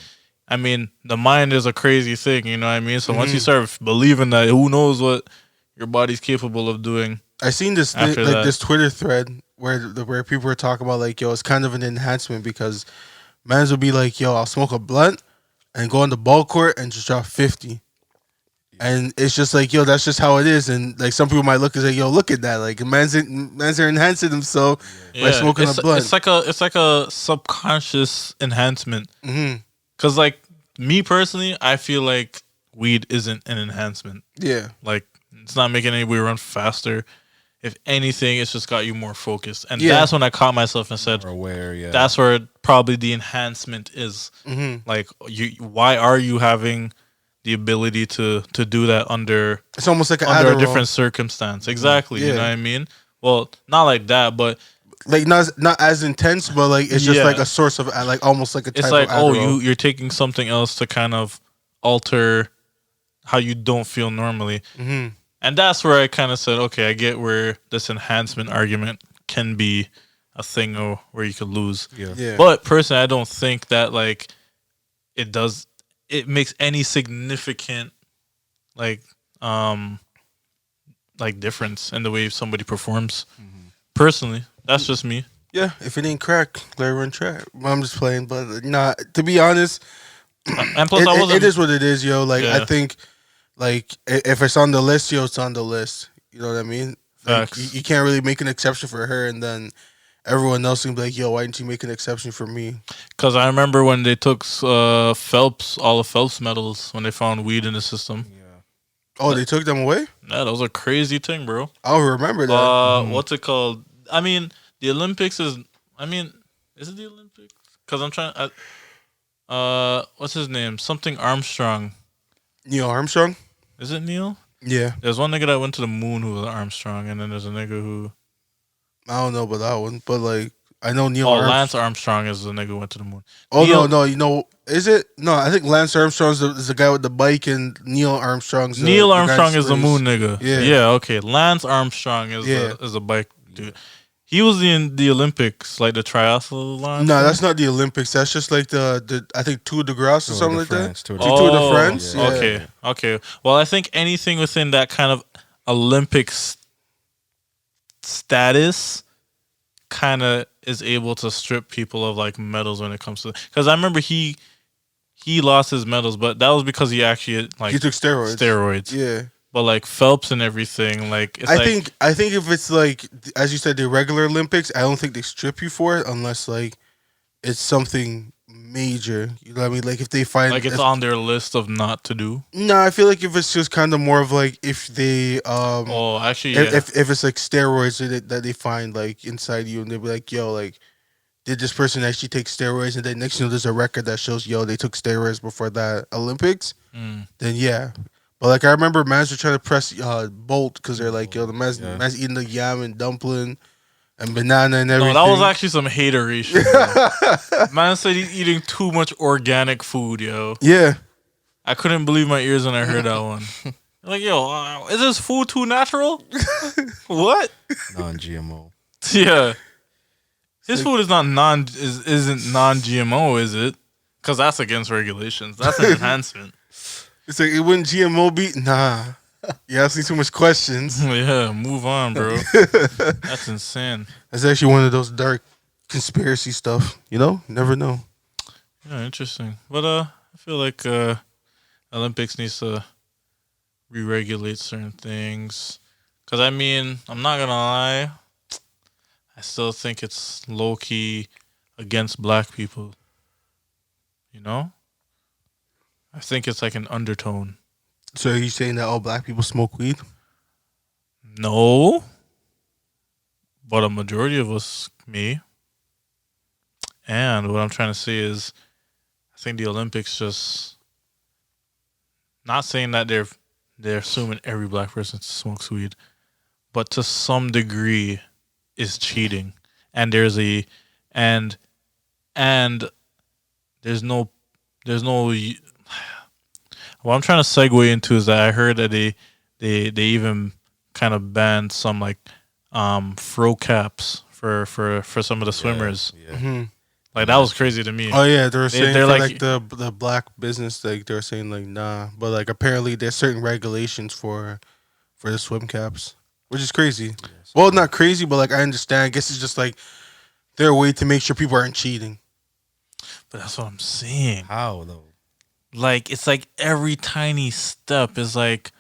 A: I mean, the mind is a crazy thing, you know what I mean? So once you start believing that, who knows what your body's capable of doing.
B: I seen this
A: after that.
B: this Twitter thread where people were talking about like, yo, it's kind of an enhancement because mans will be like, yo, I'll smoke a blunt and go on the ball court and just drop 50. And it's just like, yo, that's just how it is. And like some people might look and say, yo, look at that. Like man's are enhancing themselves by smoking a blunt.
A: It's like a subconscious enhancement. Cause like me personally, I feel like weed isn't an enhancement.
B: Yeah.
A: Like it's not making anybody run faster. If anything, it's just got you more focused. And that's when I caught myself and said,
C: More aware,
A: that's where probably the enhancement is. Like why are you having the ability to do that under
B: It's almost like
A: under
B: Adderall.
A: a different circumstance? Exactly. You know what I mean? Well, not like that, but
B: like not as intense, but like it's just like a source of like almost like a type
A: it's like,
B: of Adderall.
A: you're taking something else to kind of alter how you don't feel normally. And that's where I kind of said, okay, I get where this enhancement argument can be a thing or where you could lose.
B: Yeah.
A: But personally, I don't think that like it makes any significant like difference in the way somebody performs. Personally, that's just me.
B: Yeah, if it ain't crack, let it run track. I'm just playing, but nah, to be honest,
A: And plus,
B: it is what it is, yo. Like
A: Yeah.
B: I think, like if it's on the list, yo, it's on the list. You know what I mean? Like,
A: Facts.
B: you can't really make an exception for her, and then everyone else can be like, yo, why didn't you make an exception for me?
A: Because I remember when they took Phelps, all the Phelps medals, when they found weed in the system.
B: Oh, they took them away?
A: Yeah, that was a crazy thing, bro.
B: I don't remember that.
A: What's it called? I mean, the Olympics is. I mean, is it the Olympics? Because I'm trying. What's his name? Something Armstrong.
B: Neil Armstrong?
A: Is it Neil?
B: Yeah.
A: There's one nigga that went to the moon who was Armstrong, and then there's a nigga who.
B: I don't know about that one, but like I know Neil.
A: Lance Armstrong is the nigga who went to the moon.
B: Oh
A: Neil,
B: no, you know, is it? No, I think Lance Armstrong's is the guy with the bike, and Neil Armstrong's
A: Neil
B: the guy
A: Armstrong
B: that
A: is the
B: sprays.
A: moon nigga.
B: Yeah.
A: Okay. Lance Armstrong is a bike dude. He was in the Olympics, like the triathlon.
B: No, that's not the Olympics. That's just like the I think Tour de Grace or something like that.
C: Tour
B: Tour de France.
C: yeah.
B: Yeah.
A: Okay. Well, I think anything within that kind of Olympics status kind of is able to strip people of like medals when it comes to, because I remember he lost his medals, but that was because he actually like
B: He took steroids. Yeah.
A: But like Phelps and everything, like it's
B: I think if it's like, as you said, the regular Olympics, I don't think they strip you for it unless like it's something major. You know what I mean? Like if they find
A: like it's on their list of not to do.
B: No, I feel like if it's just kind of more of like if they if it's like steroids that they find like inside you, and they be like, yo, like did this person actually take steroids, and then next thing you know there's a record that shows, yo, they took steroids before that Olympics, then yeah. But like I remember mans were trying to press Bolt because they're like, yo, the man's eating the yam and dumpling and banana and everything.
A: No, that was actually some hatery shit. Man said he's eating too much organic food, yo.
B: Yeah.
A: I couldn't believe my ears when I heard that one. Like, yo, is this food too natural? What?
C: Non-GMO.
A: Yeah. His food is isn't non-GMO, is it? Because that's against regulations. That's an enhancement.
B: It's like, it wouldn't GMO be? Nah. You're asking too much questions.
A: Yeah, move on, bro. That's insane.
B: That's actually one of those dark conspiracy stuff. You know? Never know.
A: Yeah, interesting. But I feel like Olympics needs to re-regulate certain things. Because, I mean, I'm not going to lie. I still think it's low-key against black people. You know? I think it's like an undertone.
B: So are you saying that all black people smoke weed?
A: No, but a majority of us may. And what I'm trying to say is, I think the Olympics just not saying that they're assuming every black person smokes weed, but to some degree is cheating. And and and there's no what I'm trying to segue into is that I heard that they even kind of banned some like fro caps for some of the swimmers.
C: Yeah.
B: Mm-hmm.
A: Like that was crazy to me.
B: Oh yeah, they were saying
A: they're
B: for
A: like-
B: the black business, like they were saying like nah, but like apparently there's certain regulations for the swim caps, which is crazy. Well, not crazy, but like I understand. I guess it's just like their way to make sure people aren't cheating.
A: But that's what I'm saying.
C: How though?
A: Like it's like every tiny step is like,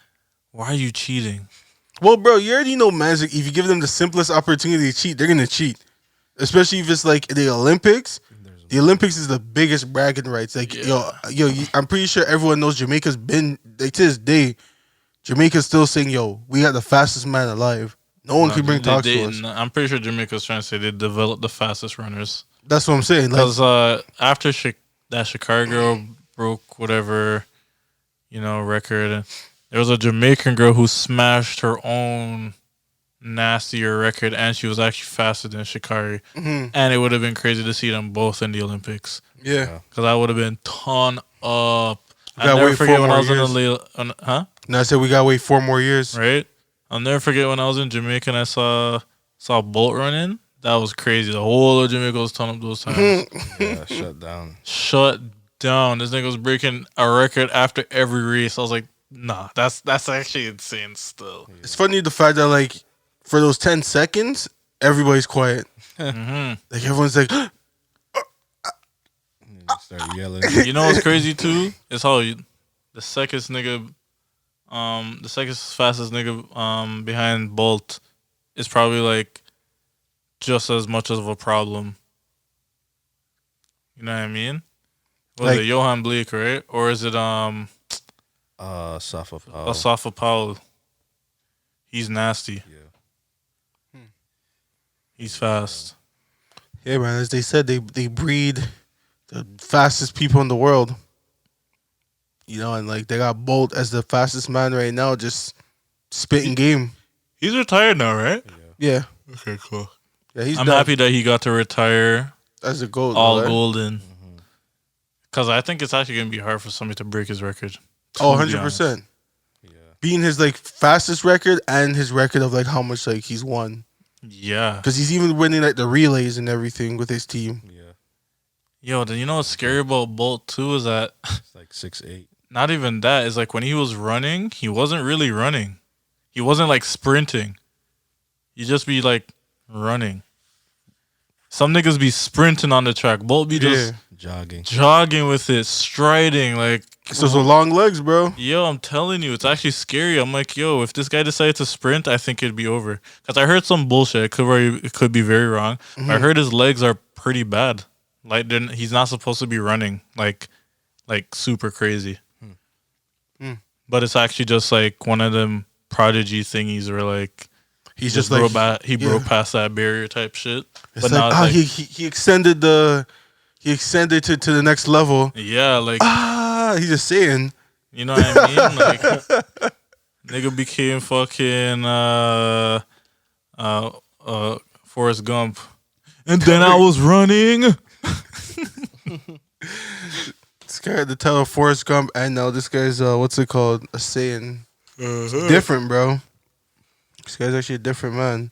A: why are you cheating?
B: Well, bro, you already know magic. If you give them the simplest opportunity to cheat, they're gonna cheat. Especially if it's like the Olympics. The Olympics is the biggest bragging rights. Like I'm pretty sure everyone knows Jamaica's been like to this day. Jamaica's still saying, "Yo, we got the fastest man alive. No one can bring talks to us."
A: I'm pretty sure Jamaica's trying to say they developed the fastest runners.
B: That's what I'm saying. Like,
A: Because after that Sha'Carri girl broke whatever, record, there was a Jamaican girl who smashed her own nastier record, and she was actually faster than Sha'Carri.
B: mhm.
A: And it would have been crazy to see them both in the Olympics.
B: Yeah.
A: Because I would have been torn up.
B: We gotta
A: I'll never
B: wait
A: forget
B: 4
A: when I
B: more
A: was in
B: years.
A: huh?
B: No, I said we gotta wait 4 more years.
A: Right? I'll never forget when I was in Jamaica and I saw Bolt running. That was crazy. The whole of Jamaica was torn up those times.
C: Yeah, shut down.
A: Shut down. This nigga was breaking a record after every race. I was like, nah, that's actually insane still.
B: It's funny the fact that like for those 10 seconds, everybody's quiet.
A: Hmm.
B: Like everyone's like,
C: And you start yelling.
A: You know what's crazy too? It's how the second fastest nigga behind Bolt is probably like just as much of a problem. You know what I mean? Was
B: Like-
A: it Johan Bleek, right? Or is it
C: Safa Powell.
A: Asafa Powell? He's nasty.
C: Yeah.
A: He's fast.
B: yeah, man. As they said, they breed the fastest people in the world. And like they got Bolt as the fastest man right now, just spitting game.
A: He's retired now, right?
B: Yeah,
A: Okay, cool.
B: yeah. He's
A: I'm
B: done.
A: happy that he got to retire
B: That's a goal.
A: all
B: right?
A: golden. Because I think it's actually going to be hard for somebody to break his record.
B: Oh,
A: to be honest.
B: 100%.
C: Yeah.
B: Being his like fastest record and his record of like how much like he's won,
A: Yeah.
B: because he's even winning like the relays and everything with his team.
C: Yeah.
A: Yo, you know what's scary about Bolt too is that
C: It's like 6'8".
A: not even that is like when he was running, he wasn't really running. He wasn't like sprinting. He just be like running. Some niggas be sprinting on the track. Bolt be just
C: Jogging.
A: jogging with it, striding like.
B: So long legs, bro.
A: Yo, I'm telling you, it's actually scary. I'm like, yo, if this guy decided to sprint, I think it'd be over. Because I heard some bullshit. It could be very wrong. But I heard his legs are pretty bad. Like he's not supposed to be running like super crazy. But it's actually just like one of them prodigy thingies where like
B: He's just like
A: broke past that barrier type shit.
B: it's
A: But
B: like,
A: now it's like,
B: he extended to the next level.
A: yeah, like
B: He's just saying.
A: you know what I mean? Like nigga became fucking Forrest Gump. And then I was running.
B: This guy had the title Forrest Gump, and now this guy's what's it called? A saying. It's different, bro. This guy's actually a different man.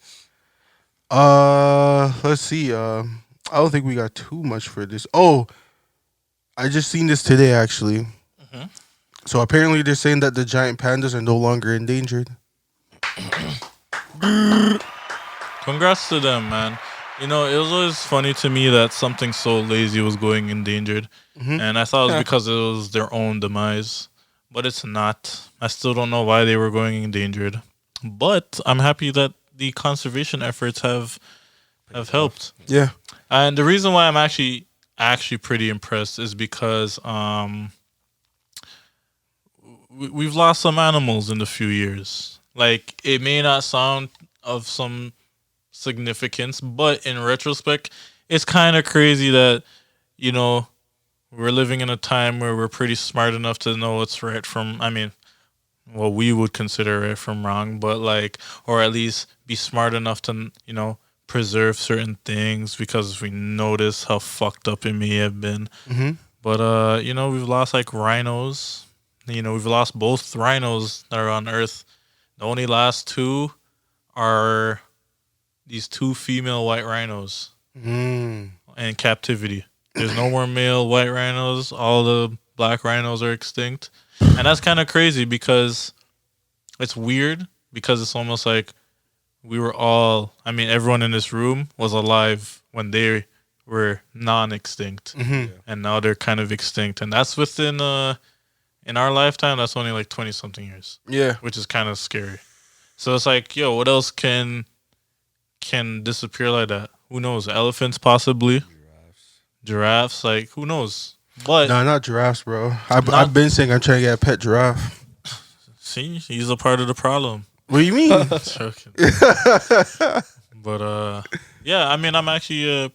B: Let's see. I don't think we got too much for this. Oh, I just seen this today actually. So apparently they're saying that the giant pandas are no longer endangered.
A: Congrats to them, man. You know, it was always funny to me that something so lazy was going endangered. And I thought it was because it was their own demise. But it's not. I still don't know why they were going endangered. But I'm happy that the conservation efforts have helped.
B: Yeah.
A: And the reason why I'm actually pretty impressed is because we've lost some animals in a few years. Like it may not sound of some significance, but in retrospect, it's kind of crazy that you know we're living in a time where we're pretty smart enough to know what's right from. I mean, what we would consider right from wrong, but like, or at least be smart enough to preserve certain things because we notice how fucked up it may have been.
B: Mm-hmm.
A: But we've lost like rhinos. We've lost both rhinos that are on Earth. The only last two are these two female white rhinos
B: Mm.
A: in captivity. There's no more male white rhinos. All the black rhinos are extinct. And that's kind of crazy because it's weird because it's almost like we were all, I mean, everyone in this room was alive when they were non-extinct.
B: Mm-hmm.
A: And now they're kind of extinct. And that's within, in our lifetime, that's only like 20-something years,
B: Yeah.
A: which is kind of scary. So it's like, yo, what else can disappear like that? Who knows? Elephants, possibly. Giraffes, like, who knows? But
B: No, not giraffes, bro.
A: Not-
B: I've been saying I'm trying to get a pet giraffe.
A: see, he's a part of the problem.
B: What do you mean?
A: Joking. But yeah, I mean, I'm actually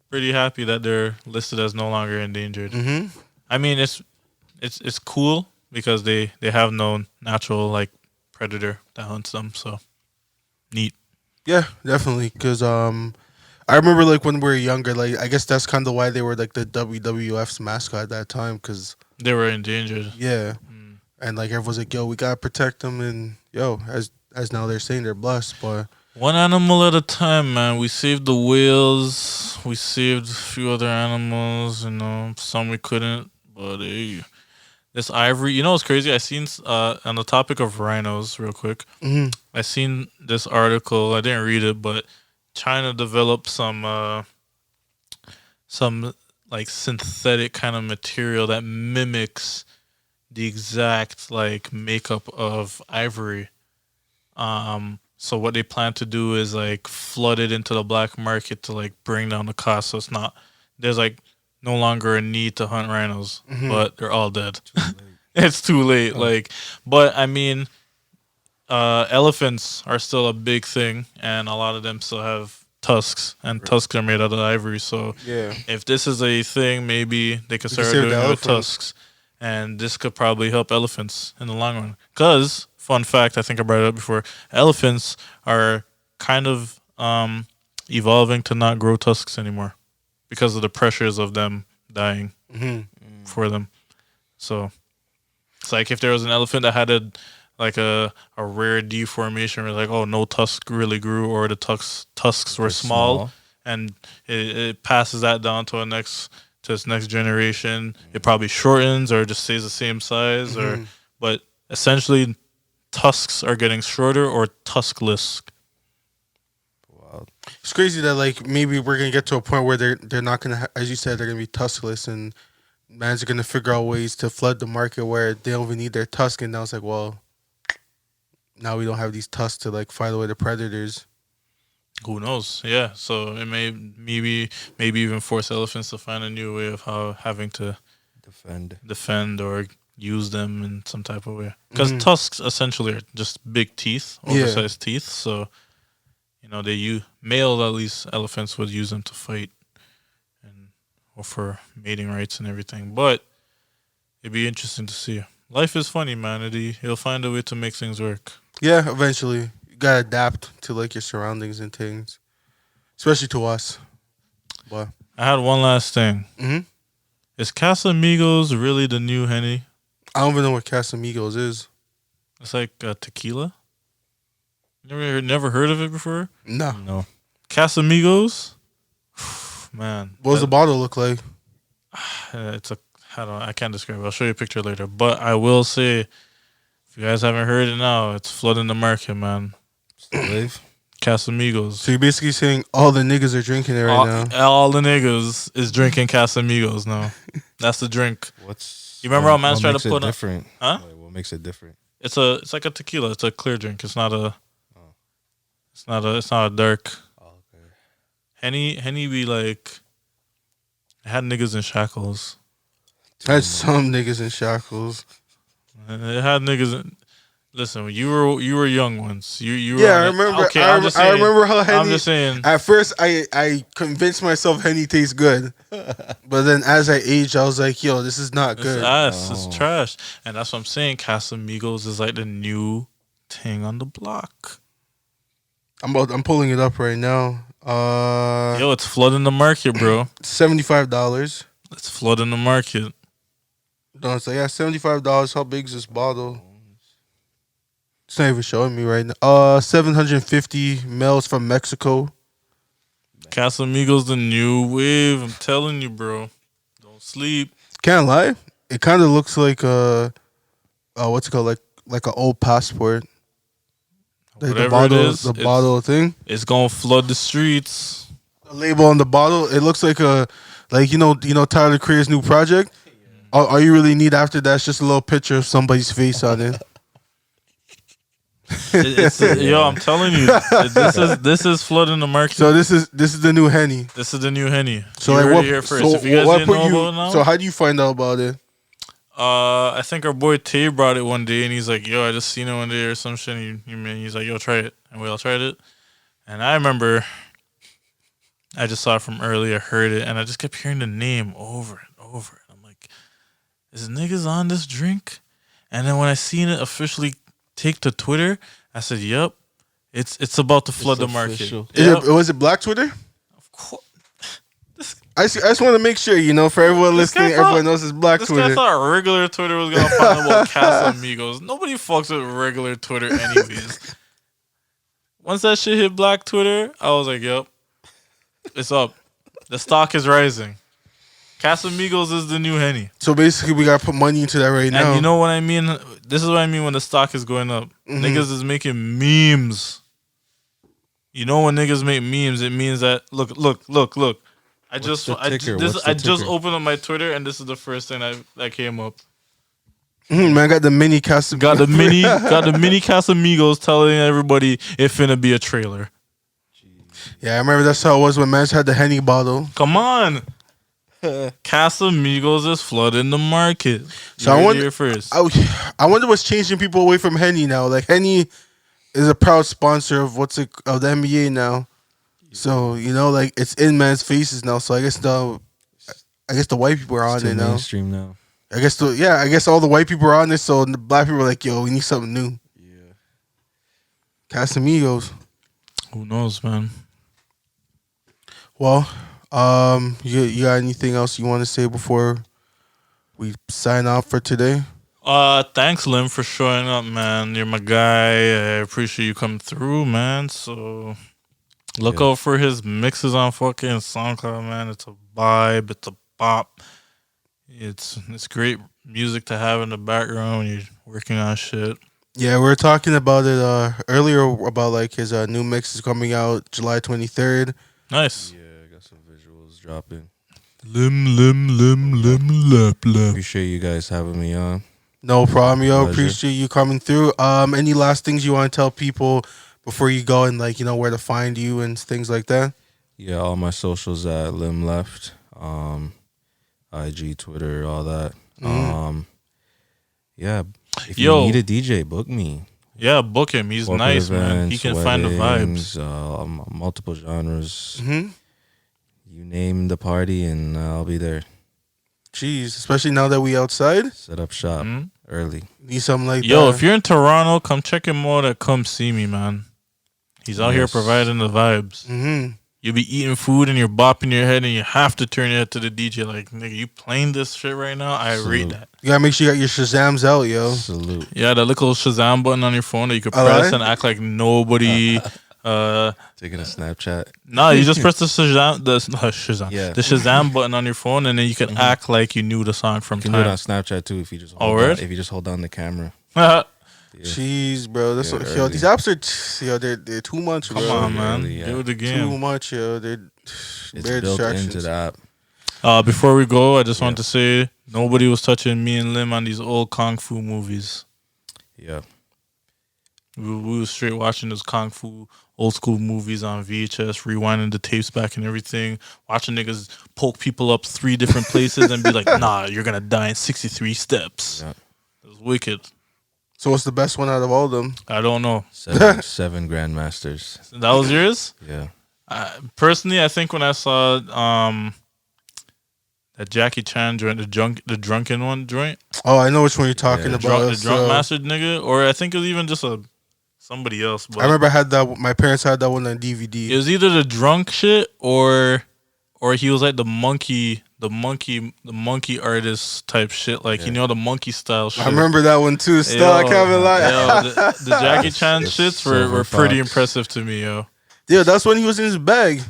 A: pretty happy that they're listed as no longer endangered.
B: Mm-hmm.
A: I mean, it's cool because they have no natural like predator that hunts them. So neat.
B: Yeah, definitely. Because I remember like when we were younger, like I guess that's kind of why they were like the WWF's mascot at that time. Because
A: They were endangered.
B: yeah,
A: Mm.
B: and like everyone's like, yo, we gotta protect them, and yo, as now they're saying they're blessed, but
A: One animal at a time, man. We saved the whales. We saved a few other animals. Some we couldn't. But hey, this ivory. You know what's crazy? I seen on the topic of rhinos, real quick.
B: mhm.
A: I seen this article. I didn't read it, but China developed some like synthetic kind of material that mimics the exact like makeup of ivory. So what they plan to do is like flood it into the black market to like bring down the cost. So there's like no longer a need to hunt rhinos,
B: Mhm.
A: but they're all dead. It's too late. But I mean, elephants are still a big thing, and a lot of them still have tusks, and tusks are made out of ivory. So
B: Yeah,
A: if this is a thing, maybe they could start
B: save
A: doing
B: the
A: it with
B: elephants.
A: tusks, and this could probably help elephants in the long run. Because fun fact, I think I brought it up before, elephants are kind of evolving to not grow tusks anymore because of the pressures of them dying
B: hmm
A: for them. So it's like if there was an elephant that had a rare deformation where like, oh, no tusk really grew, or the tusks were
C: They're
A: small, and it passes that down to its next generation. It probably shortens or just stays the same size, but essentially tusks are getting shorter or tuskless.
C: Wow.
B: it's crazy that like maybe we're gonna get to a point where they're not gonna as you said, they're gonna be tuskless, and man's are gonna figure out ways to flood the market where they don't even need their tusk, and now it's like, well, now we don't have these tusks to like fight away the predators.
A: Who knows? Yeah. So it maybe even force elephants to find a new way of how having to defend or use them in some type of way. Because
B: Mhm.
A: tusks essentially are just big teeth,
B: Yeah.
A: oversized teeth. So male at least elephants would use them to fight or for mating rights and everything. But it'd be interesting to see. Life is funny, man. He'll find a way to make things work.
B: Yeah, eventually you gotta adapt to like your surroundings and things, especially to us. But
A: I had one last thing.
B: Mhm.
A: Is Casamigos really the new Henny?
B: I don't even know what Casamigos is.
A: It's like tequila. Never heard of it before?
B: No.
C: No.
A: Casamigos? Man.
B: What does the bottle look like?
A: It's I can't describe it. I'll show you a picture later. But I will say, if you guys haven't heard it now, it's flooding the market, man.
C: Wave.
A: Casamigos.
B: So you're basically saying all the niggas are drinking it right now.
A: All the niggas is drinking Casamigos now. That's the drink. You remember how man's tried to put
C: different?
A: Huh?
C: Like, what makes it different?
A: It's like a tequila. It's a clear drink. It's not a. It's not a dark.
C: Oh, okay.
A: Henny be like. It had niggas in shackles.
B: Had some niggas in shackles.
A: It had niggas. Listen, you were young once. You were
B: Yeah,
A: on
B: I
A: it.
B: remember.
A: Okay,
B: I,
A: I'm just
B: I
A: saying.
B: remember how Henny.
A: I'm just saying.
B: At first, I convinced myself Henny tastes good, but then as I aged, I was like, "Yo, this is not
A: It's
B: good."
A: ass. It's
C: No.
A: trash. And that's what I'm saying. Casamigos is like the new thing on the block.
B: I'm pulling it up right now.
A: Yo, it's flooding the market, bro.
B: $75.
A: It's flooding the market.
B: No, it's like $75. How big is this bottle? It's not even showing me right now. 750 mils from Mexico.
A: Casamigos the new wave. I'm telling you, bro. Don't sleep.
B: Can't lie, it kind of looks like what's it called, like an old passport. Like
A: Whatever it is,
B: the bottle thing.
A: it's gonna flood the streets.
B: The label on the bottle, it looks like Tyler Creator's new project. All you really need after that's just a little picture of somebody's face on it.
A: Yo, I'm telling you, this is flooding the market.
B: So this is the new Henny.
A: This is the new Henny.
B: So
A: You
B: like
A: heard
B: what?
A: it here first.
B: So
A: If you guys
B: what
A: didn't
B: put
A: know
B: you?
A: about it now,
B: So how do you find out about it?
A: I think our boy Tay brought it one day, and he's like, "Yo, I just seen it one day or some shit." And he's like, "Yo, try it," and we all tried it. And I remember, I just saw it from earlier, heard it, and I just kept hearing the name over and over. I'm like, "Is niggas on this drink?" And then when I seen it officially take to Twitter, I said, "Yep, it's about to flood the market."
C: official.
A: Yep.
B: Was it Black Twitter?
A: Of course.
B: I just want to make sure, for everyone
A: This guy
B: listening,
A: thought-
B: everyone knows it's Black
A: This
B: Twitter.
A: guy thought regular Twitter was gonna find out about Casamigos. Nobody fucks with regular Twitter anyways. Once that shit hit Black Twitter, I was like, "Yep, it's up. The stock is rising. Casamigos is the new Henny."
B: So basically, we gotta put money into that right now.
A: And you know what I mean? This is what I mean when the stock is going up.
B: Mhm.
A: Niggas is making memes. You know when niggas make memes, it means that look. I just
C: the ticker? What's the
A: I just
C: ticker?
A: opened up my Twitter and this is the first thing that came up.
B: Man, I got the mini cast.
A: Got the mini Casamigos telling everybody it finna be a trailer.
B: Yeah, I remember that's how it was when Mans had the Henny bottle.
A: Come on. Casamigos is flooding the market.
B: So I
A: You heard it
B: wonder-
A: here first.
B: I wonder what's changing people away from Henny now. Like Henny is a proud sponsor of of the NBA now. So like it's in man's faces now. So I guess the white people are on
C: It's too
B: it now.
C: mainstream now.
B: I guess all the white people are on this. So the black people are like, yo, we need something new.
C: Yeah.
B: Casamigos.
A: Who knows, man?
B: Well, you got anything else you want to say before we sign off for today?
A: Thanks, Lim, for showing up, man. You're my guy. I appreciate you coming through, man. So look
C: Yeah.
A: out for his mixes on fucking SoundCloud, man. It's a vibe. It's a bop. It's great music to have in the background when you're working on shit.
B: Yeah, we were talking about it earlier about like his new mix is coming out July 23rd.
A: Nice.
C: Yeah, I got some visuals dropping.
A: Lap.
C: Appreciate you guys having me on.
B: No problem, yo.
C: Pleasure.
B: Appreciate you coming through. Any last things you want to tell people before you go and where to find you and things like that?
C: Yeah, all my socials at LimLeft. IG, Twitter, all that. Yeah. If
A: Yo.
C: you need a DJ, book me.
A: Yeah, book him. He's
C: Corporate
A: nice, man. He
C: events,
A: can find the vibes.
C: weddings, multiple genres.
B: Mm-hmm.
C: You name the party and I'll be there.
B: Jeez, especially now that we outside.
C: Set up shop
A: Mhm.
C: early.
B: Need something like
A: Yo,
B: that.
A: if you're in Toronto, come check him out at Come See Me, man. He's out here
C: Yes.
A: providing the vibes.
B: Mm-hmm.
A: You'll be eating food and you're bopping your head and you have to turn your head to the DJ like, nigga, you playing this shit right now? I rate
C: Salute.
A: that.
B: You gotta make sure you got your Shazams out, yo.
C: Salute.
A: Yeah, that little Shazam button on your phone that you could
B: All
A: press
B: right.
A: and act like nobody.
C: Taking a Snapchat.
A: No, you just press the Shazam,
C: Yeah.
A: the Shazam button on your phone, and then you can act like you knew the song from
C: You can do it on
A: time.
C: Snapchat too if you just
A: Oh,
C: hold
A: word?
C: down, if you just hold down the camera. Yeah.
B: Jeez, bro. That's
C: Yeah,
B: what, yo.
C: early.
B: These apps are they're too much,
A: Come
B: bro.
A: on, man,
C: Really, yeah.
A: do it
B: Too
A: again.
B: much, yo. They're
C: It's
B: bare
C: built
B: distractions.
C: into the app.
A: Before we go, I just want to say nobody was touching me and Lim on these old kung fu movies.
C: Yeah.
A: We was straight watching those kung fu old school movies on VHS, rewinding the tapes back and everything, watching niggas poke people up 3 different places and be like, nah, you're gonna die in 63 steps.
C: Yeah.
A: It was wicked.
B: So what's the best one out of all of them?
A: I don't know.
C: Seven Grandmasters.
A: That was yours?
C: Yeah.
A: Personally, I think when I saw that Jackie Chan joint, the drunken one joint.
B: Oh, I know which one you're talking
C: Yeah.
B: about.
A: The drunk master nigga, or I think it was even just somebody else. But
B: I remember I had that. My parents had that one on DVD.
A: it was either the drunk shit or he was like the monkey artist type shit, like you know, the monkey style shit.
B: I remember that one too. Still, I can't even lie.
A: The Jackie Chan shits were pretty impressive to me, yo.
B: Yeah, that's when he was in his bag.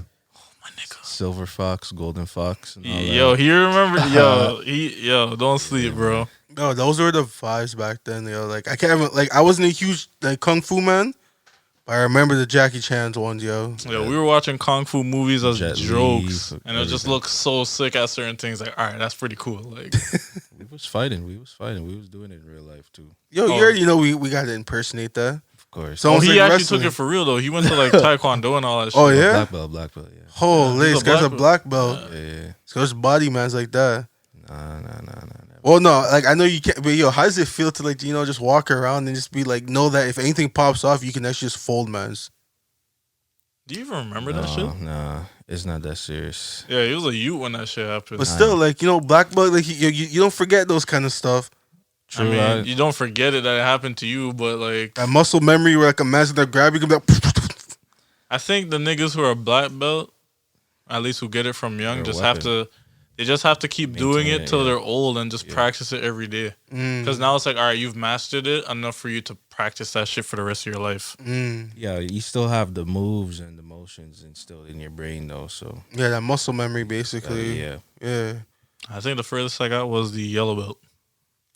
C: Silver Fox, Golden Fox. And all
A: Yo,
C: that.
A: he remember. Yo, don't sleep, bro.
B: No, those were the vibes back then. Yo, like I can't even, like I wasn't a huge like kung fu man, but I remember the Jackie Chan's ones, yo.
A: Yo, we were watching kung fu movies as
C: Jet Li,
A: jokes, and it just
C: everything.
A: looked so sick at certain things. Like, all right, that's pretty cool. Like,
C: We was fighting. We was doing it in real life too.
B: Yo, you already know we got to impersonate that.
C: Of course.
B: So-
A: he
B: like
A: actually
B: wrestling.
A: took it for real though. He went to like taekwondo and all that shit.
B: Oh yeah.
C: Black belt. Yeah.
B: Holy,
A: He's
B: this guy's a black belt.
C: Yeah.
B: This guy's body man's like that.
C: Nah.
B: Well, no, like I know you can't, but yo, how does it feel to like just walk around and just be like, know that if anything pops off, you can actually just fold man's.
A: Do you even remember that shit?
C: Nah, it's not that serious.
A: Yeah, he was a youth when that shit happened.
B: But still, like black belt, like you don't forget those kind of stuff.
A: I mean, you don't forget it that it happened to you, but like
B: That muscle memory where like a man's gonna grab you, can be like,
A: I think the niggas who are black belt, at least who get it from young,
C: They're a
A: just
C: weapon.
A: have to keep doing
C: Maintain
A: it
C: it,
A: till
C: yeah.
A: they're old and just practice it every day. Because now it's like, all right, you've mastered it enough for you to practice that shit for the rest of your life.
C: Yeah, you still have the moves and the motions instilled in your brain though. So
B: yeah, that muscle memory basically. Yeah.
A: I think the furthest I got was the yellow belt.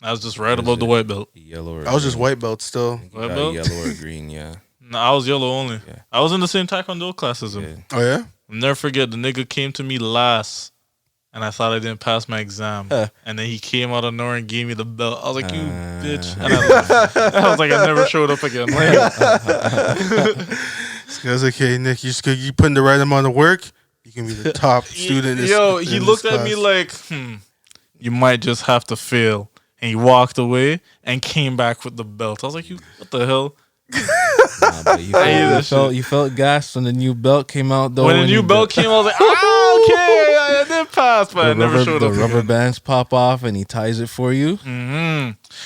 A: I was just right above the white belt.
C: Yellow or
B: I was just
C: green.
B: white belt still.
C: You
A: White
C: got
A: belt?
C: yellow or green, yeah.
A: No, I was yellow only.
C: Yeah.
A: I was in the same taekwondo class as him.
C: Yeah.
B: Oh yeah.
A: I'll never forget, the nigga came to me last, and I thought I didn't pass my exam. And then he came out of nowhere and gave me the belt. I was like, you bitch. And I was like, I never showed up again.
B: This guy's like, hey Nick, you putting the right amount of work, you can be the top student.
A: Yo, he looked at me like, you might just have to fail. And he walked away and came back with the belt. I was like, what the hell?
C: Nah, but you felt gassed when the new belt came out though.
A: When the new belt came, I was like, okay, I did pass, but I never showed up
C: The rubber
A: again.
C: bands pop off and he ties it for you.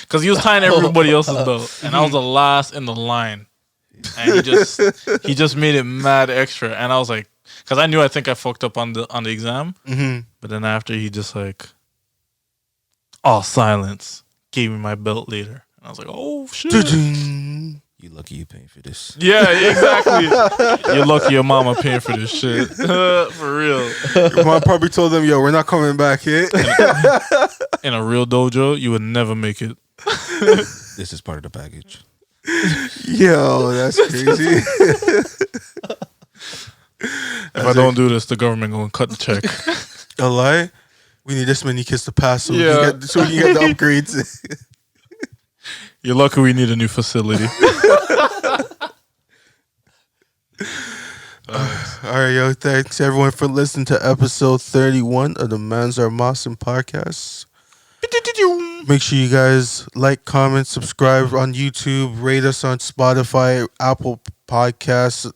A: Because he was tying everybody else's belt, and I was the last in the line, and he just made it mad extra, and I was like, because I think I fucked up on the exam, but then after he just like, all silence, gave me my belt later, and I was like, oh shit.
C: You lucky you paying for this.
A: Yeah, exactly. You're lucky your mama paying for this shit. For real.
B: Your mom probably told them, yo, we're not coming back here.
A: In a real dojo, you would never make it.
C: This is part of the package.
B: Yo, that's crazy.
A: If I don't do this, the government gonna cut the check.
B: A lie? We need this many kids to pass so,
A: Yeah.
B: so we can get the upgrades.
A: You're lucky we need a new facility.
B: All right, yo, thanks everyone for listening to episode 31 of the Mossin podcast. Make sure you guys like, comment, subscribe on YouTube, rate us on Spotify, Apple Podcasts,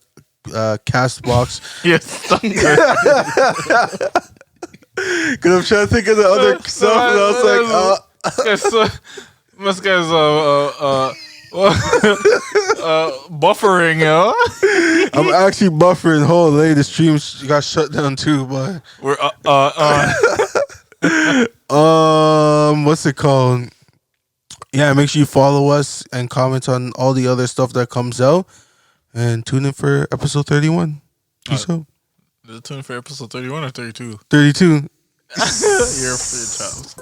B: Castbox.
A: Yes.
B: Because I'm trying to think of the other stuff, and I was like,
A: This guy's buffering, yo.
B: I'm actually buffering. Holy, the stream got shut down too, but
A: We're
B: what's it called? Yeah, make sure you follow us and comment on all the other stuff that comes out, and tune in for episode 31. Peace out.
A: Is it tune for episode 31 or 32?
B: 32.
A: You're free, child.